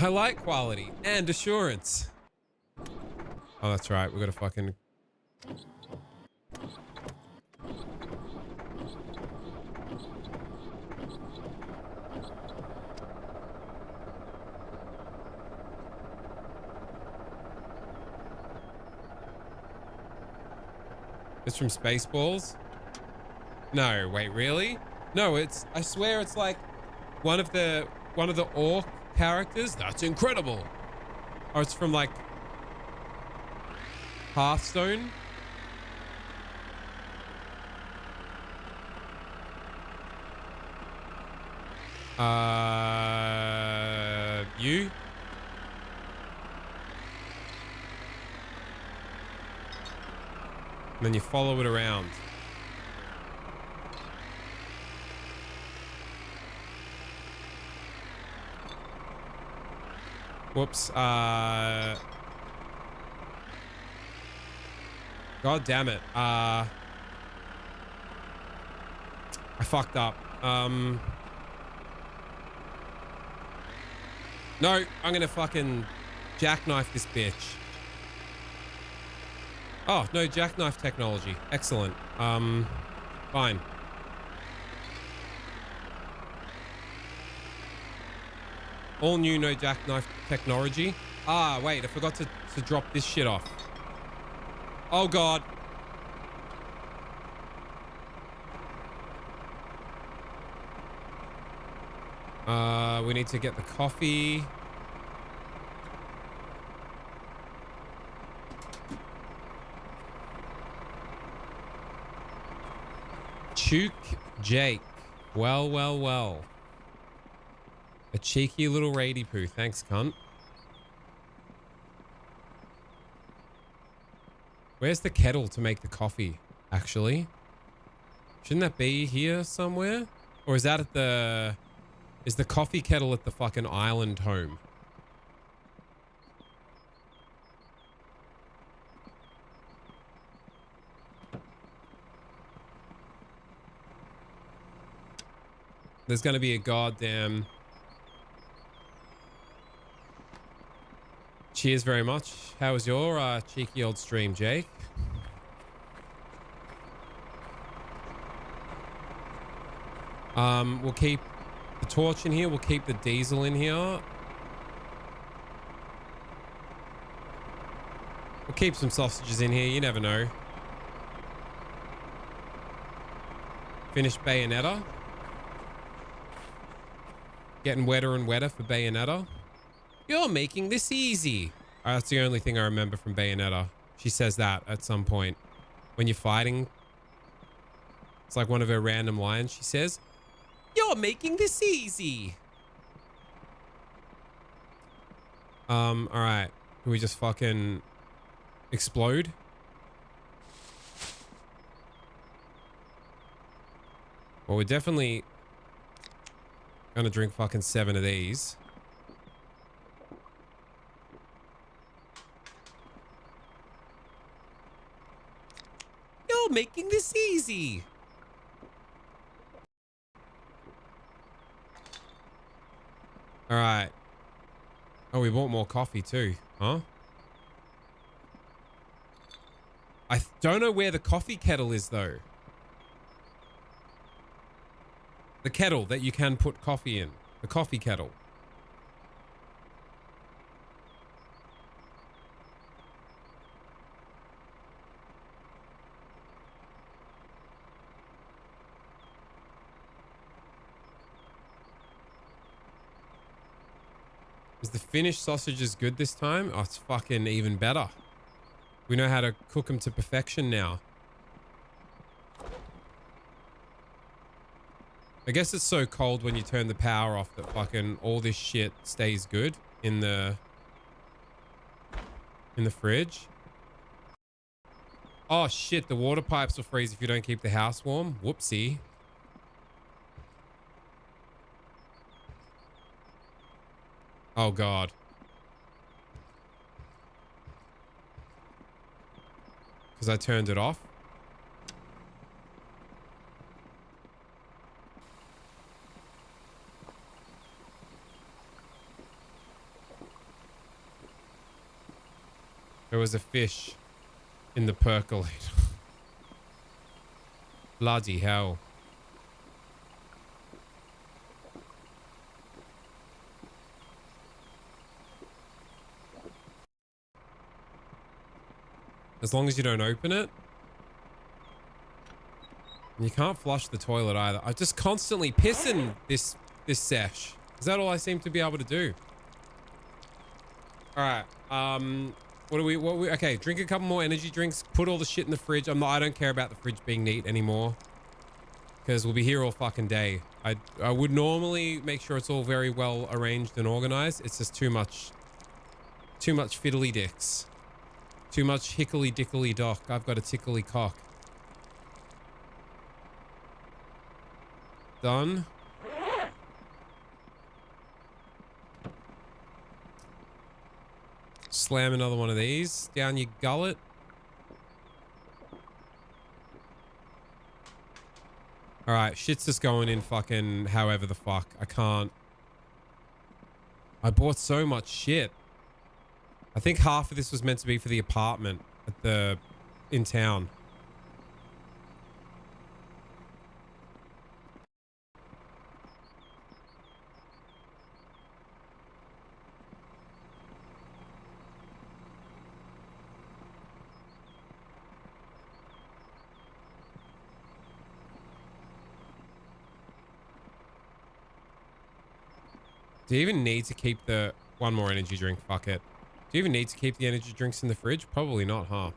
I like quality and assurance. Oh, that's right. We got to fucking... It's from Spaceballs? No, wait, really? No, it's, I swear it's like one of the orc characters. That's incredible. Or it's from like Hearthstone. You? And then you follow it around. Whoops. God damn it. I fucked up. No, I'm gonna fucking jackknife this bitch. Oh, no jackknife technology. Excellent. Fine. All new, no jackknife technology. Ah, wait, I forgot to drop this shit off. Oh, God. We need to get the coffee. Chook Jake. Well, well, well. A cheeky little raidy poo. Thanks, cunt. Where's the kettle to make the coffee, actually? Shouldn't that be here somewhere? Or is that at the... Is the coffee kettle at the fucking island home? There's gonna be a goddamn... Cheers very much. How was your cheeky old stream, Jake? We'll keep the torch in here. We'll keep the diesel in here. We'll keep some sausages in here. You never know. Finish Bayonetta. Getting wetter and wetter for Bayonetta. You're making this easy. That's the only thing I remember from Bayonetta. She says that at some point. when you're fighting. It's like one of her random lines. She says, "You're making this easy." All right. Can we just fucking explode? Well, we're definitely gonna drink fucking 7 of these. You're making this easy. All right. Oh, we bought more coffee too, huh? I don't know where the coffee kettle is though. The kettle that you can put coffee in. The coffee kettle. Is the finished sausages good this time? Oh, it's fucking even better. We know how to cook them to perfection now. I guess it's so cold when you turn the power off that fucking all this shit stays good in the fridge. Oh shit, the water pipes will freeze if you don't keep the house warm. Whoopsie. Oh god. Because I turned it off. There was a fish in the percolator. Bloody hell. As long as you don't open it. And you can't flush the toilet either. I'm just constantly pissing this sesh. Is that all I seem to be able to do? All right. Okay, drink a couple more energy drinks. Put all the shit in the fridge. I don't care about the fridge being neat anymore. Because we'll be here all fucking day. I would normally make sure it's all very well arranged and organized. It's just too much fiddly dicks. Too much hickly dickly dock. I've got a tickly cock. Done. Slam another one of these down your gullet. All right, shit's just going in fucking however the fuck. I can't. I bought so much shit. I think half of this was meant to be for the apartment in town. Do you even need to keep the one more energy drink? Fuck it. Do you even need to keep the energy drinks in the fridge? Probably not, huh?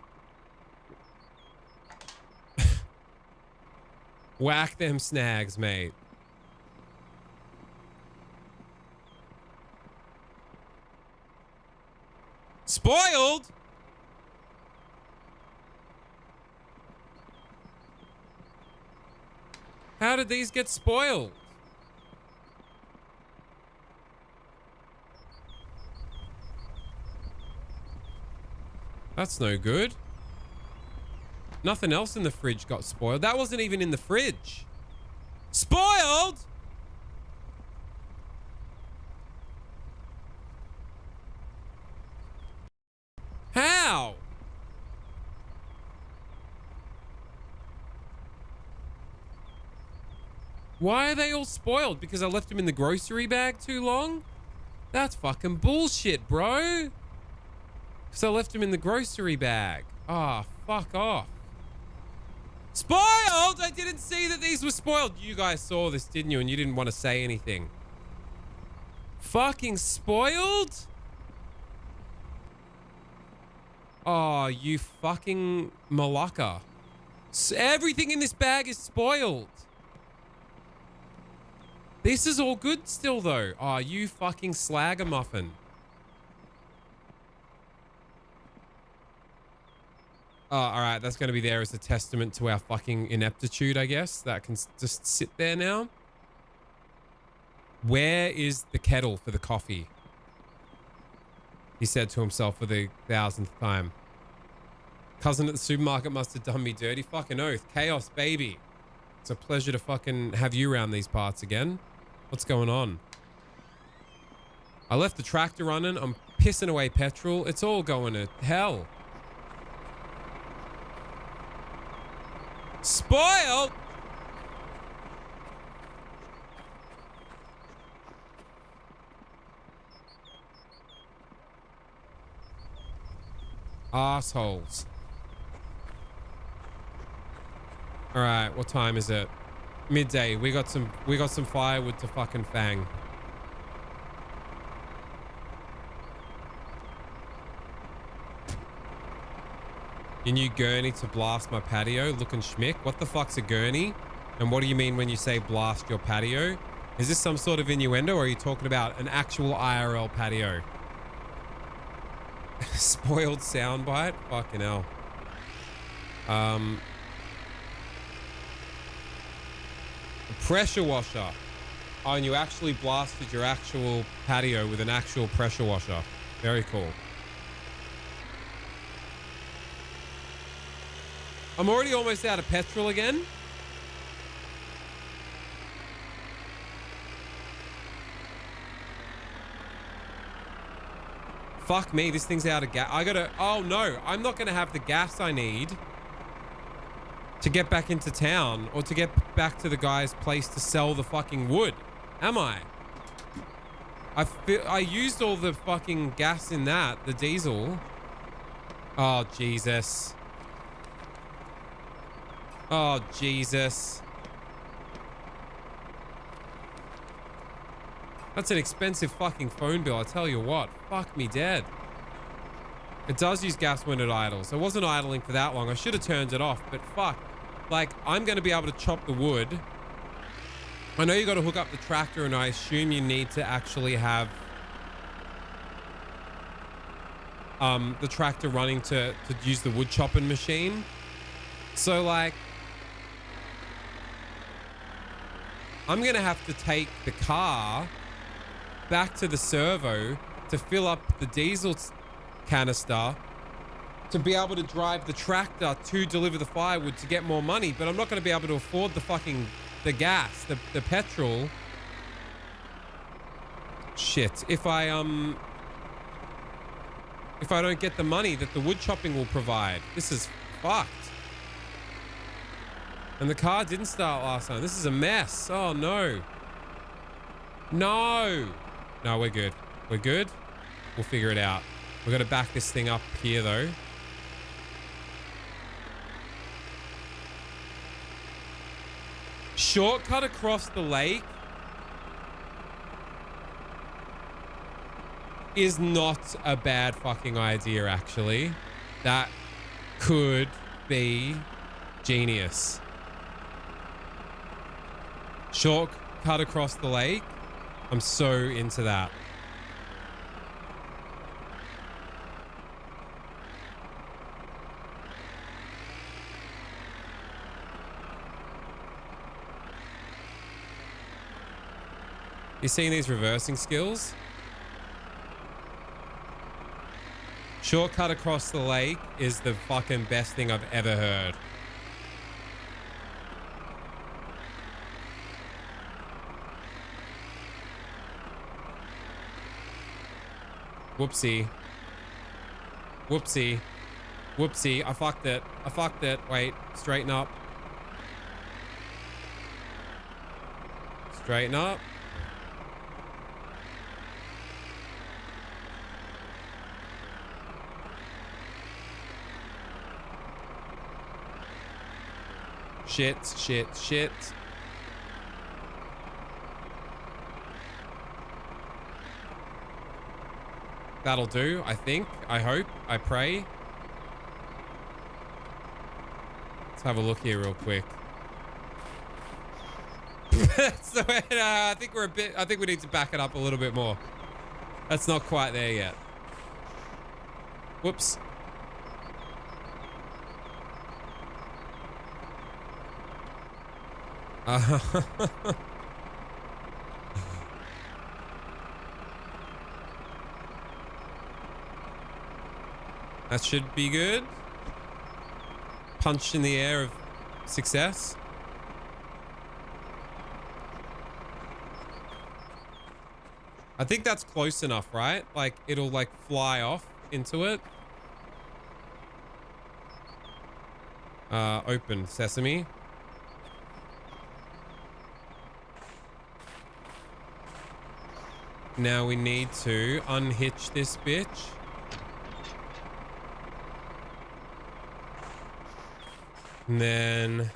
Whack them snags, mate. Spoiled? How did these get spoiled? That's no good. Nothing else in the fridge got spoiled. That wasn't even in the fridge. Spoiled? How? Why are they all spoiled? Because I left them in the grocery bag too long? That's fucking bullshit, bro. Because I left them in the grocery bag. Ah, oh, fuck off. Spoiled! I didn't see that these were spoiled. You guys saw this, didn't you? And you didn't want to say anything. Fucking spoiled? Oh, you fucking malacca. Everything in this bag is spoiled. This is all good still, though. Oh, you fucking slagamuffin. Oh, all right. That's going to be there as a testament to our fucking ineptitude, I guess. That can just sit there now. Where is the kettle for the coffee? He said to himself for the 1000th time. Cousin at the supermarket must have done me dirty. Fucking oath. Chaos, baby. It's a pleasure to fucking have you around these parts again. What's going on? I left the tractor running. I'm pissing away petrol. It's all going to hell. Spoiled! Assholes. All right, what time is it? Midday. We got some firewood to fucking fang. Your new gurney to blast my patio, looking schmick. What the fuck's a gurney? And what do you mean when you say blast your patio? Is this some sort of innuendo, or are you talking about an actual IRL patio? Spoiled soundbite? Fucking hell. A pressure washer. Oh, and you actually blasted your actual patio with an actual pressure washer. Very cool. I'm already almost out of petrol again. Fuck me, this thing's out of gas. Oh no, I'm not gonna have the gas I need to get back into town or to get back to the guy's place to sell the fucking wood. Am I? I used all the fucking gas in that, the diesel. Oh, Jesus. Oh, Jesus. That's an expensive fucking phone bill, I tell you what. Fuck me dead. It does use gas when it idles. I wasn't idling for that long. I should have turned it off, but fuck. Like, I'm going to be able to chop the wood. I know you got to hook up the tractor, and I assume you need to actually have the tractor running to use the wood chopping machine. So, like, I'm going to have to take the car back to the servo to fill up the diesel canister to be able to drive the tractor to deliver the firewood to get more money. But I'm not going to be able to afford the gas, the petrol. Shit. If I don't get the money that the wood chopping will provide, this is fucked. And the car didn't start last time. This is a mess. Oh, no. No. No, we're good. We're good. We'll figure it out. We've got to back this thing up here, though. Shortcut across the lake is not a bad fucking idea, actually. That could be genius. Shortcut across the lake. I'm so into that. You seeing these reversing skills? Shortcut across the lake is the fucking best thing I've ever heard. Whoopsie. Whoopsie. Whoopsie. I fucked it. I fucked it. Wait. Straighten up. Straighten up. Shit, shit, shit. That'll do, I think. I hope. I pray. It's Let's have a look here real quick. So I think we're a bit, I think we need to back it up a little bit more. That's not quite there yet. Whoops. That should be good. Punch in the air of success. I think that's close enough, right? Like it'll like fly off into it. Open sesame. Now we need to unhitch this bitch. And then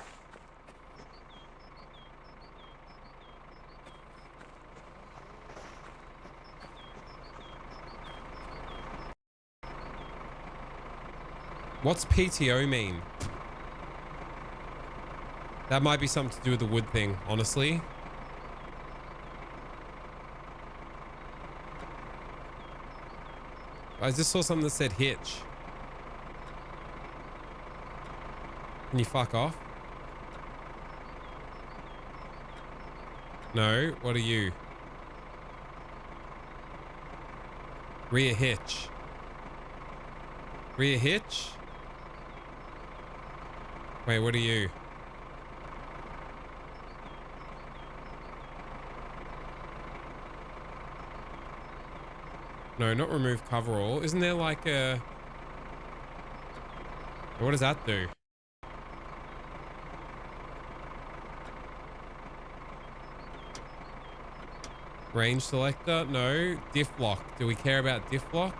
what's PTO mean? That might be something to do with the wood thing, honestly. I just saw something that said hitch. Can you fuck off? No, what are you? Rear hitch. Rear hitch? Wait, what are you? No, not remove coverall. Isn't there like a... What does that do? Range selector? No. Diff lock. Do we care about diff lock?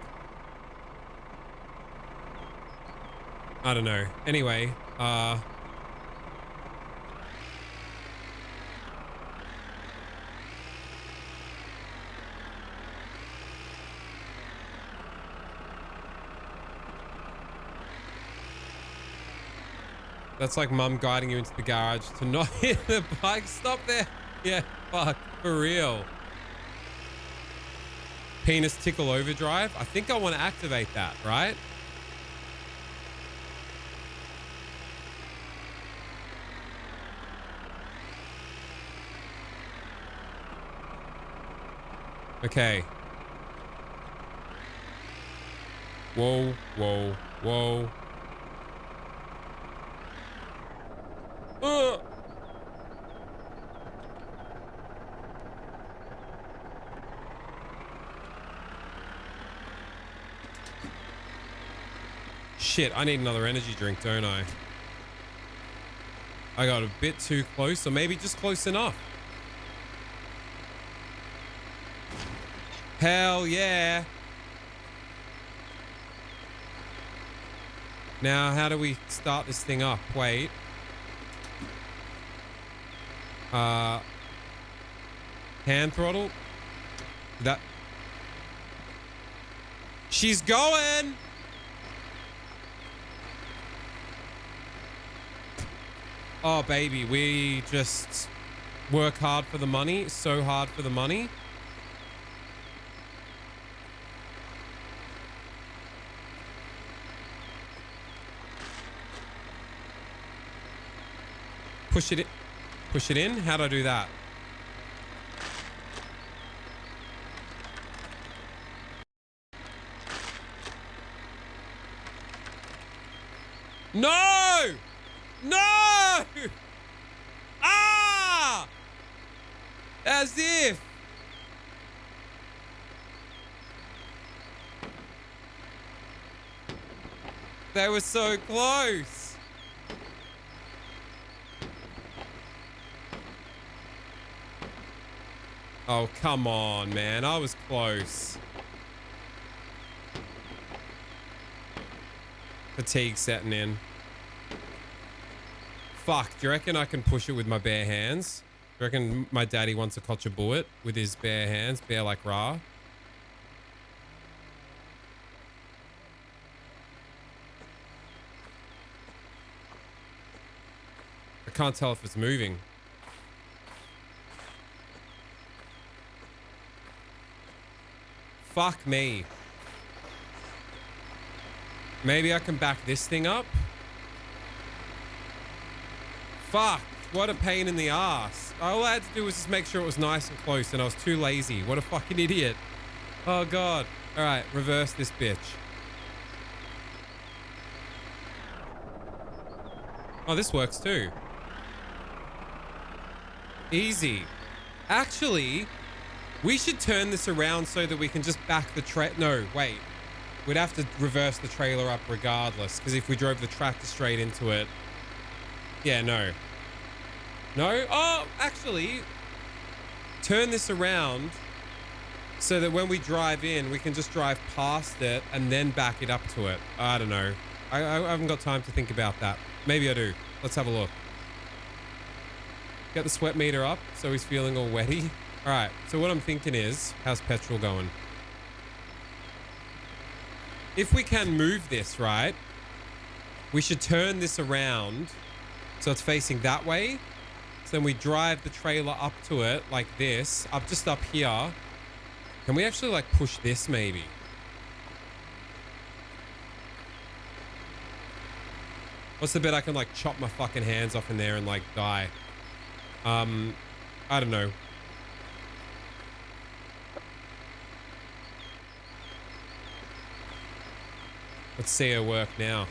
I don't know. Anyway, that's like mum guiding you into the garage to not hit the bike. Stop there. Yeah, fuck. For real. Penis tickle overdrive. I think I want to activate that, right? Okay. Whoa, whoa, whoa. Shit, I need another energy drink, don't I? I got a bit too close, or maybe just close enough. Hell yeah. Now, how do we start this thing up? Wait. Hand throttle. That. She's going. Oh, baby, we just work hard for the money. So hard for the money. Push it in. Push it in. How'd I do that? No! No! Ah! As if. They were so close. Oh, come on, man. I was close. Fatigue setting in. Fuck, do you reckon I can push it with my bare hands? Do you reckon my daddy wants to catch a bullet with his bare hands, bare like Ra? can't tell if it's moving. Fuck me. Maybe I can back this thing up. Fuck. What a pain in the ass. All I had to do was just make sure it was nice and close, and I was too lazy. What a fucking idiot. Oh, God. All right, reverse this bitch. Oh, this works too. Easy. Actually, we should turn this around so that we can just back the No, wait. We'd have to reverse the trailer up regardless, because if we drove the tractor straight into it... Yeah, no. No? Oh, actually, turn this around so that when we drive in, we can just drive past it and then back it up to it. I don't know. I haven't got time to think about that. Maybe I do. Let's have a look. Get the sweat meter up so he's feeling all wetty. All right, so what I'm thinking is, how's petrol going? If we can move this, right, we should turn this around so it's facing that way. So then we drive the trailer up to it like this, just up here. Can we actually like push this maybe? What's the bet I can like chop my fucking hands off in there and like die? I don't know. Let's see her work now.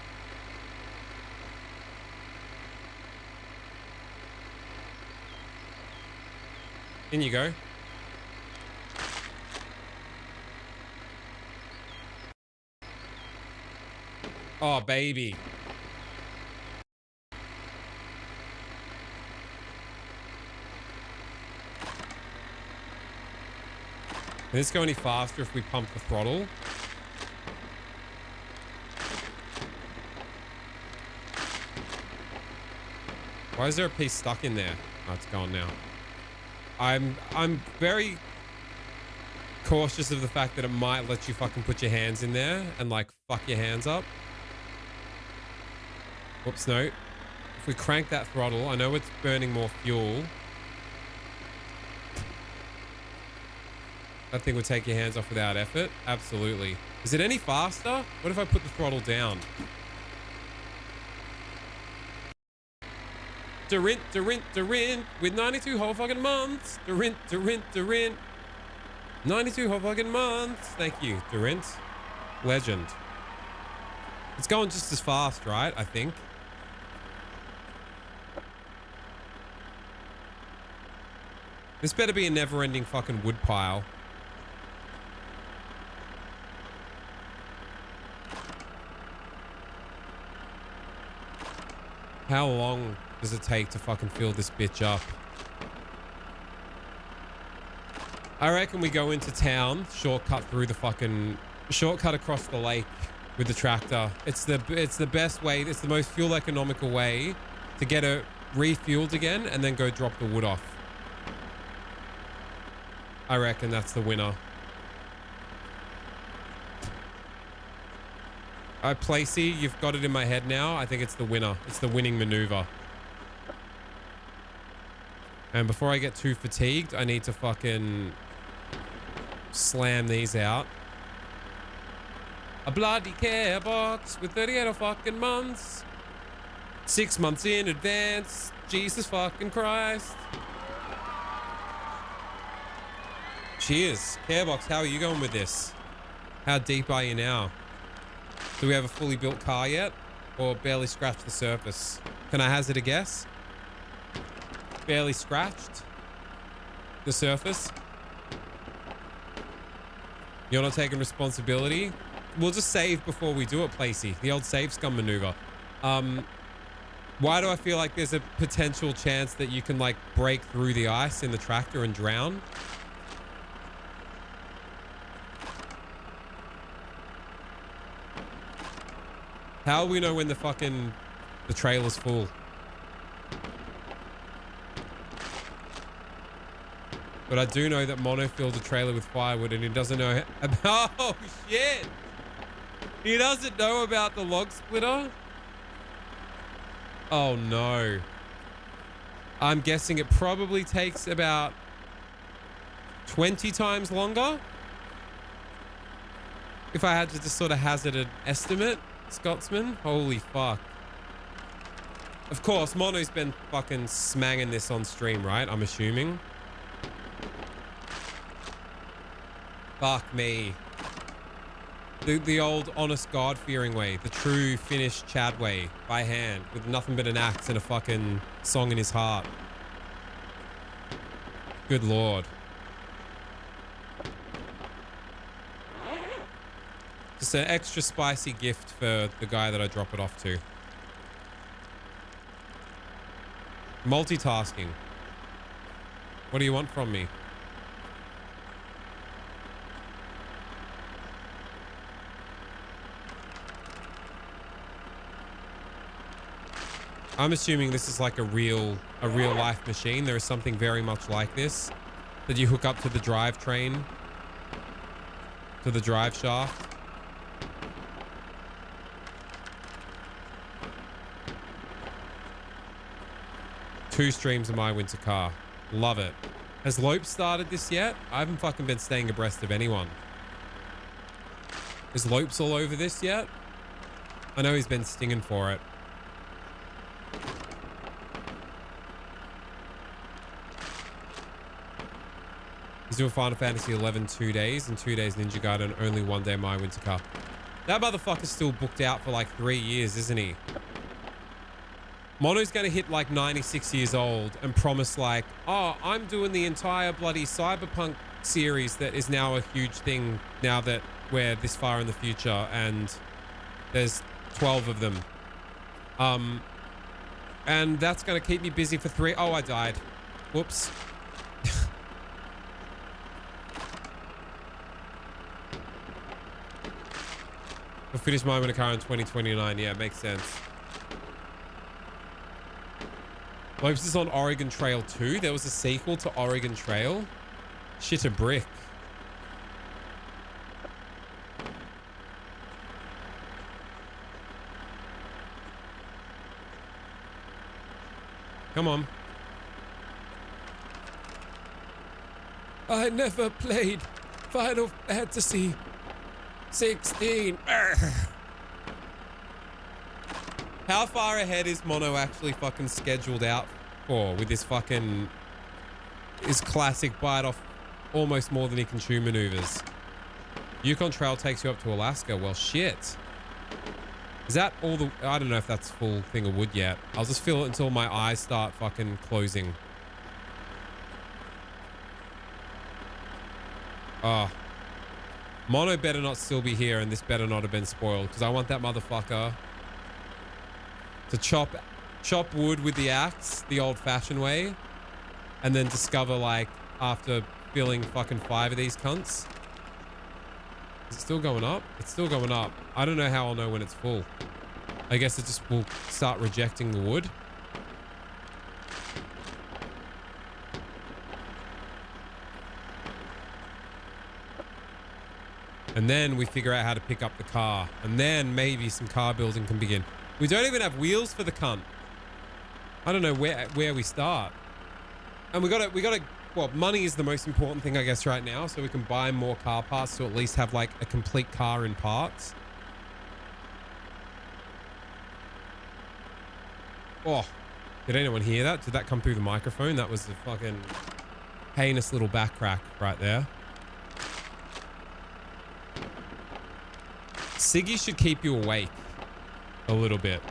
In you go. Oh, baby. Can this go any faster if we pump the throttle? Why is there a piece stuck in there? Oh, it's gone now. I'm very cautious of the fact that it might let you fucking put your hands in there and like fuck your hands up. Whoops, no. If we crank that throttle, I know it's burning more fuel. That thing would take your hands off without effort. Absolutely. Is it any faster? What if I put the throttle down? Durint, Durint, Durint, with 92 whole fucking months. Durint, Durint, Durint. 92 whole fucking months. Thank you, Durint. Legend. It's going just as fast, right? I think. This better be a never-ending fucking wood pile. How long does it take to fucking fill this bitch up? I reckon we go into town, shortcut through the fucking... Shortcut across the lake with the tractor. It's the best way, it's the most fuel economical way to get it refueled again and then go drop the wood off. I reckon that's the winner. Placey, you've got it in my head now. I think it's the winner. It's the winning maneuver. And before I get too fatigued, I need to fucking slam these out. A bloody care box with 38 fucking months. 6 months in advance. Jesus fucking Christ. Cheers. Care box, how are you going with this? How deep are you now? Do we have a fully built car yet? Or barely scratched the surface? Can I hazard a guess? Barely scratched the surface? You're not taking responsibility? We'll just save before we do it, Placey. The old save scum maneuver. Why do I feel like there's a potential chance that you can like break through the ice in the tractor and drown? How will we know when the trailer's full? But I do know that Mono filled the trailer with firewood and he doesn't know about... Oh, shit! He doesn't know about the log splitter? Oh, no. I'm guessing it probably takes about 20 times longer. If I had to just sort of hazard an estimate, Scotsman. Holy fuck. Of course, Mono's been fucking smanging this on stream, right? I'm assuming. Fuck me. The old honest God-fearing way. The true Finnish Chad way. By hand. With nothing but an axe and a fucking song in his heart. Good lord. Just an extra spicy gift for the guy that I drop it off to. Multitasking. What do you want from me? I'm assuming this is like a real life machine. There is something very much like this that you hook up to the drivetrain, to the drive shaft. Two streams of my winter car. Love it. Has Lope started this yet? I haven't fucking been staying abreast of anyone. Is Lope's all over this yet? I know he's been stinging for it. He's doing Final Fantasy 11 2 days and 2 days Ninja Gaiden, only 1 day my winter car. That motherfucker's still booked out for like 3 years, isn't he? Mono's gonna hit like 96 years old and promise like, oh, I'm doing the entire bloody Cyberpunk series that is now a huge thing now that we're this far in the future and there's 12 of them. And that's gonna keep me busy for 3. Oh, I died. Whoops. I'll finish mine with a car in 2029. Yeah, makes sense. Lopes is on Oregon Trail 2. There was a sequel to Oregon Trail. Shit a brick. Come on. I never played Final Fantasy 16. How far ahead is Mono actually fucking scheduled out for with this fucking... his classic bite off almost more than he can chew maneuvers? Yukon Trail takes you up to Alaska. Well, shit. Is that all the... I don't know if that's full thing of wood yet. I'll just feel it until my eyes start fucking closing. Oh. Mono better not still be here and this better not have been spoiled because I want that motherfucker to chop wood with the axe the old-fashioned way and then discover, like, after filling fucking 5 of these cunts. Is it still going up? It's still going up. I don't know how I'll know when it's full. I guess it just will start rejecting the wood. And then we figure out how to pick up the car. And then maybe some car building can begin. We don't even have wheels for the cunt. I don't know where we start. And we gotta, well, money is the most important thing, I guess, right now. So we can buy more car parts to at least have like a complete car in parts. Oh, did anyone hear that? Did that come through the microphone? That was a fucking heinous little back crack right there. Siggy should keep you awake a little bit.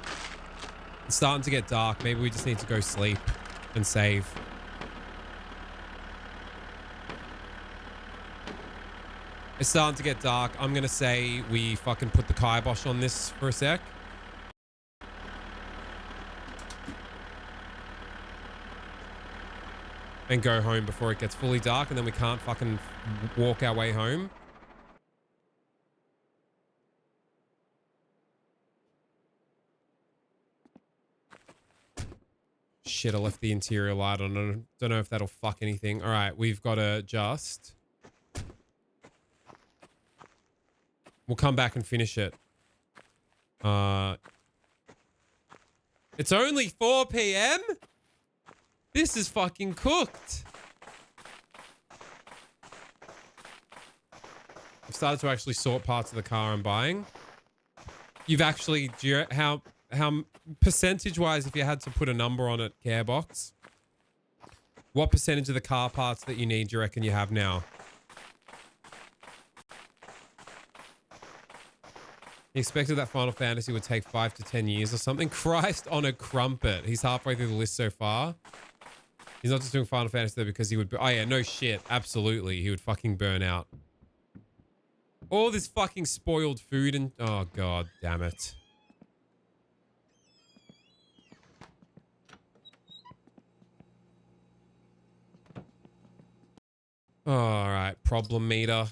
It's starting to get dark. Maybe we just need to go sleep and save. It's starting to get dark. I'm going to say we fucking put the kibosh on this for a sec. And go home before it gets fully dark and then we can't fucking walk our way home. Shit, I left the interior light on. I don't know if that'll fuck anything. All right, we've got to just... We'll come back and finish it. It's only 4 p.m.? This is fucking cooked. I've started to actually sort parts of the car I'm buying. You've actually, how percentage-wise, if you had to put a number on it, Carebox, what percentage of the car parts that you need do you reckon you have now? He expected that Final Fantasy would take 5 to 10 years or something. Christ on a crumpet. He's halfway through the list so far. He's not just doing Final Fantasy though because he would... Oh yeah, no shit. Absolutely. He would fucking burn out. All this fucking spoiled food and... Oh god damn it. Alright, problem meter.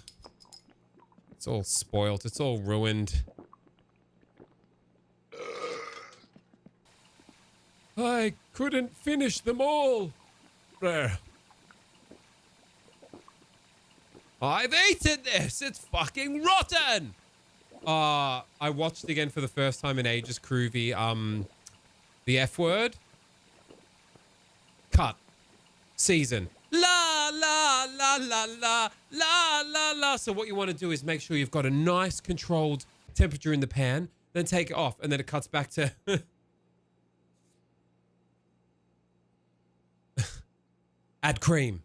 It's all spoiled. It's all ruined. I couldn't finish them all. There. I've eaten this. It's fucking rotten. I watched again for the first time in ages, Groovy. The F Word. Cut. Season. La la la la la la la la. So what you want to do is make sure you've got a nice controlled temperature in the pan, then take it off, and then it cuts back to add cream.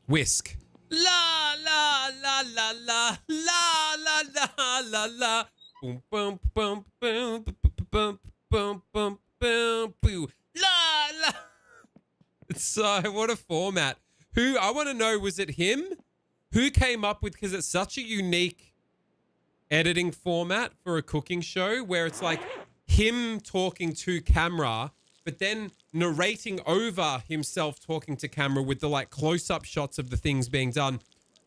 Whisk. La la la la la la la la la la. Boom boom boom boom boom boom boom boom boom. La la. So what a format. Who, I want to know, was it him? Who came up with, because it's such a unique editing format for a cooking show where it's like him talking to camera, but then narrating over himself talking to camera with the like close-up shots of the things being done,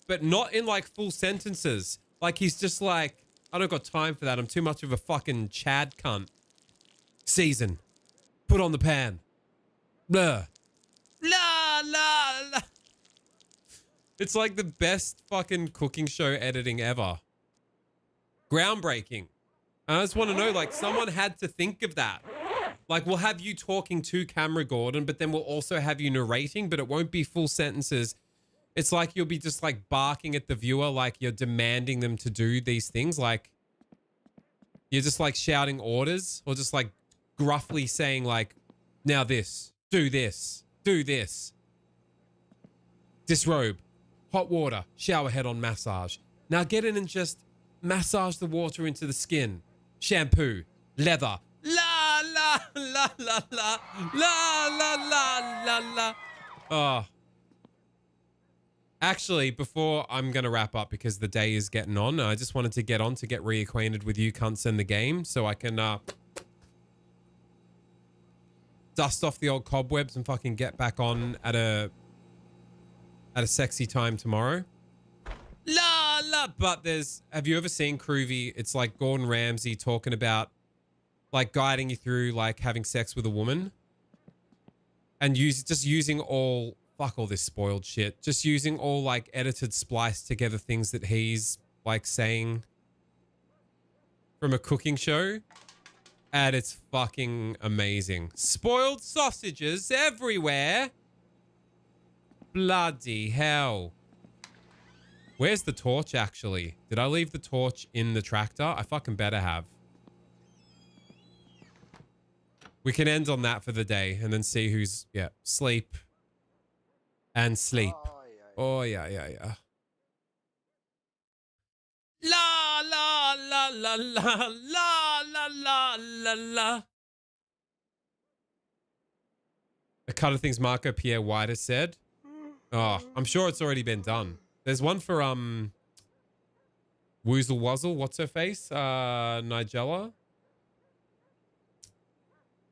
but not in like full sentences. Like he's just like, I don't got time for that. I'm too much of a fucking Chad cunt. Season. Put on the pan. Blah. La la la. It's like the best fucking cooking show editing ever. Groundbreaking. I just want to know, like, someone had to think of that. Like, we'll have you talking to camera, Gordon, but then we'll also have you narrating, but it won't be full sentences. It's like you'll be just, like, barking at the viewer, like you're demanding them to do these things. Like, you're just, like, shouting orders or just, like, gruffly saying, like, now this, do this, do this. Disrobe. Hot water, shower head on massage. Now get in and just massage the water into the skin. Shampoo, leather. La, la, la, la, la, la, la, la, la, la. Oh. Actually, before I'm going to wrap up because the day is getting on, I just wanted to get on to get reacquainted with you cunts in the game so I can dust off the old cobwebs and fucking get back on at a sexy time tomorrow. La la. But have you ever seen Groovy? It's like Gordon Ramsay talking about like guiding you through like having sex with a woman and just using all, fuck all this spoiled shit, just using all like edited, spliced together things that he's like saying from a cooking show. And it's fucking amazing. Spoiled sausages everywhere. Bloody hell. Where's the torch, actually? Did I leave the torch in the tractor? I fucking better have. We can end on that for the day and then see who's... Yeah, sleep. And sleep. Oh, yeah, yeah, yeah. La, la, la, la, la, la, la, la, la, la. A cut of things Marco Pierre White has said. Oh, I'm sure it's already been done. There's one for Woozle Wuzzle, what's her face? Nigella.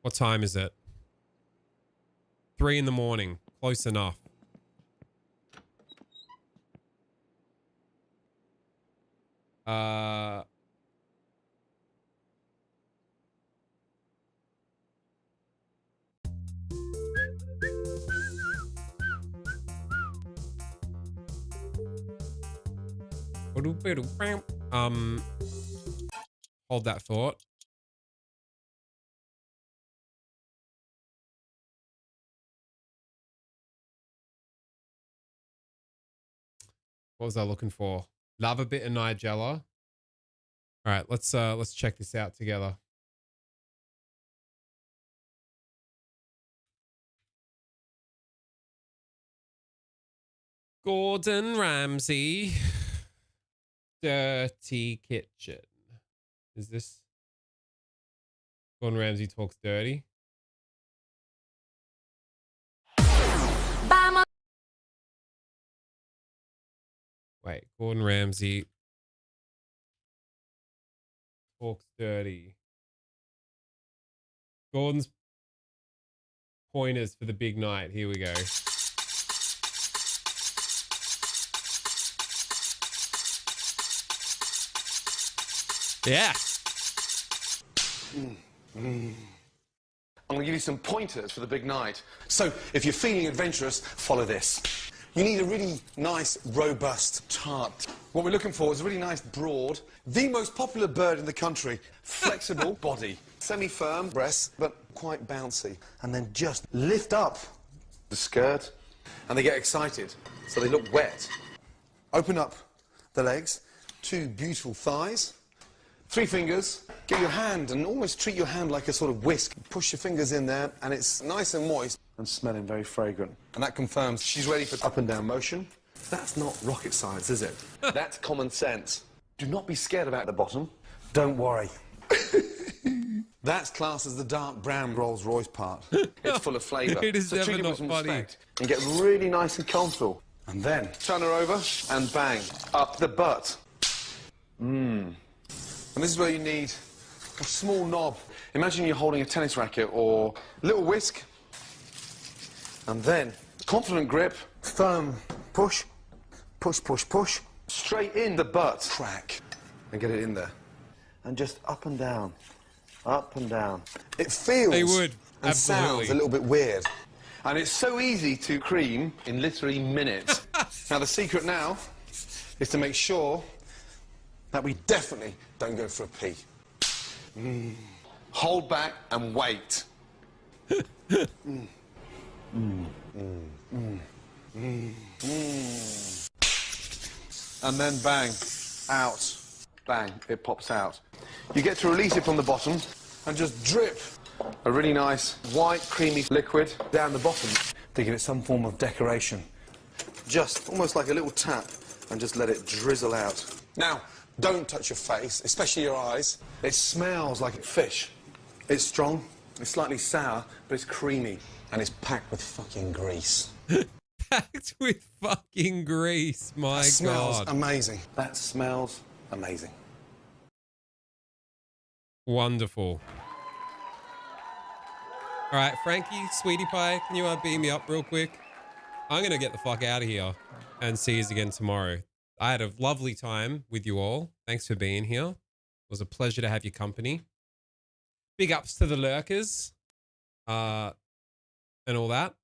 What time is it? 3 in the morning. Close enough. Hold that thought. What was I looking for? Love a bit of Nigella. All right, let's check this out together. Gordon Ramsay, Dirty Kitchen. Is this Gordon Ramsay talks dirty? Wait, Gordon Ramsay talks dirty. Gordon's pointers for the big night. Here we go. Yeah. I'm going to give you some pointers for the big night. So, if you're feeling adventurous, follow this. You need a really nice, robust tart. What we're looking for is a really nice, broad, the most popular bird in the country, flexible body, semi-firm breasts, but quite bouncy. And then just lift up the skirt, and they get excited, so they look wet. Open up the legs, 2 beautiful thighs. 3 fingers, get your hand and almost treat your hand like a sort of whisk. Push your fingers in there and it's nice and moist and smelling very fragrant. And that confirms she's ready for up and down motion. That's not rocket science, is it? That's common sense. Do not be scared about the bottom. Don't worry. That's classed as the dark brown Rolls-Royce part. It's full of flavour. It is so treat never it not with some funny. respect and get really nice and comfortable. And then turn her over and bang, up the butt. And this is where you need a small knob. Imagine you're holding a tennis racket or a little whisk. And then, confident grip, firm push, push, push, push, straight in the butt. Crack. And get it in there. And just up and down, up and down. It feels They would, and absolutely. sounds a little bit weird. And it's so easy to cream in literally minutes. Now, the secret now is to make sure that we definitely don't go for a pee. Hold back and wait. And then bang, out. Bang, it pops out. You get to release it from the bottom and just drip a really nice white creamy liquid down the bottom, thinking it's some form of decoration. Just almost like a little tap and just let it drizzle out. Now, don't touch your face, especially your eyes. It smells like fish. It's strong, it's slightly sour, but it's creamy. And it's packed with fucking grease. Packed with fucking grease. My That smells God. amazing. That smells amazing. Wonderful. All right, Frankie, Sweetie Pie, can you beam me up real quick? I'm going to get the fuck out of here and see you again tomorrow. I had a lovely time with you all. Thanks for being here. It was a pleasure to have your company. Big ups to the lurkers and all that.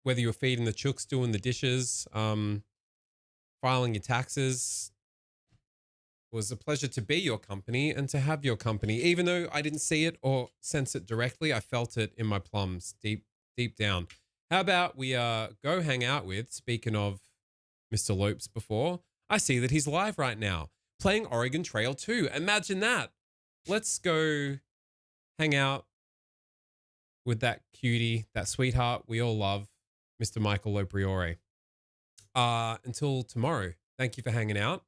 Whether you were feeding the chooks, doing the dishes, filing your taxes. It was a pleasure to be your company and to have your company. Even though I didn't see it or sense it directly, I felt it in my plums deep down. How about we go hang out with, speaking of Mr. Lopes before, I see that he's live right now playing Oregon Trail 2. Imagine that. Let's go hang out with that cutie, that sweetheart we all love, Mr. Michael Lopriore. Until tomorrow, thank you for hanging out.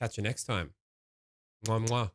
Catch you next time. Mwah, mwah.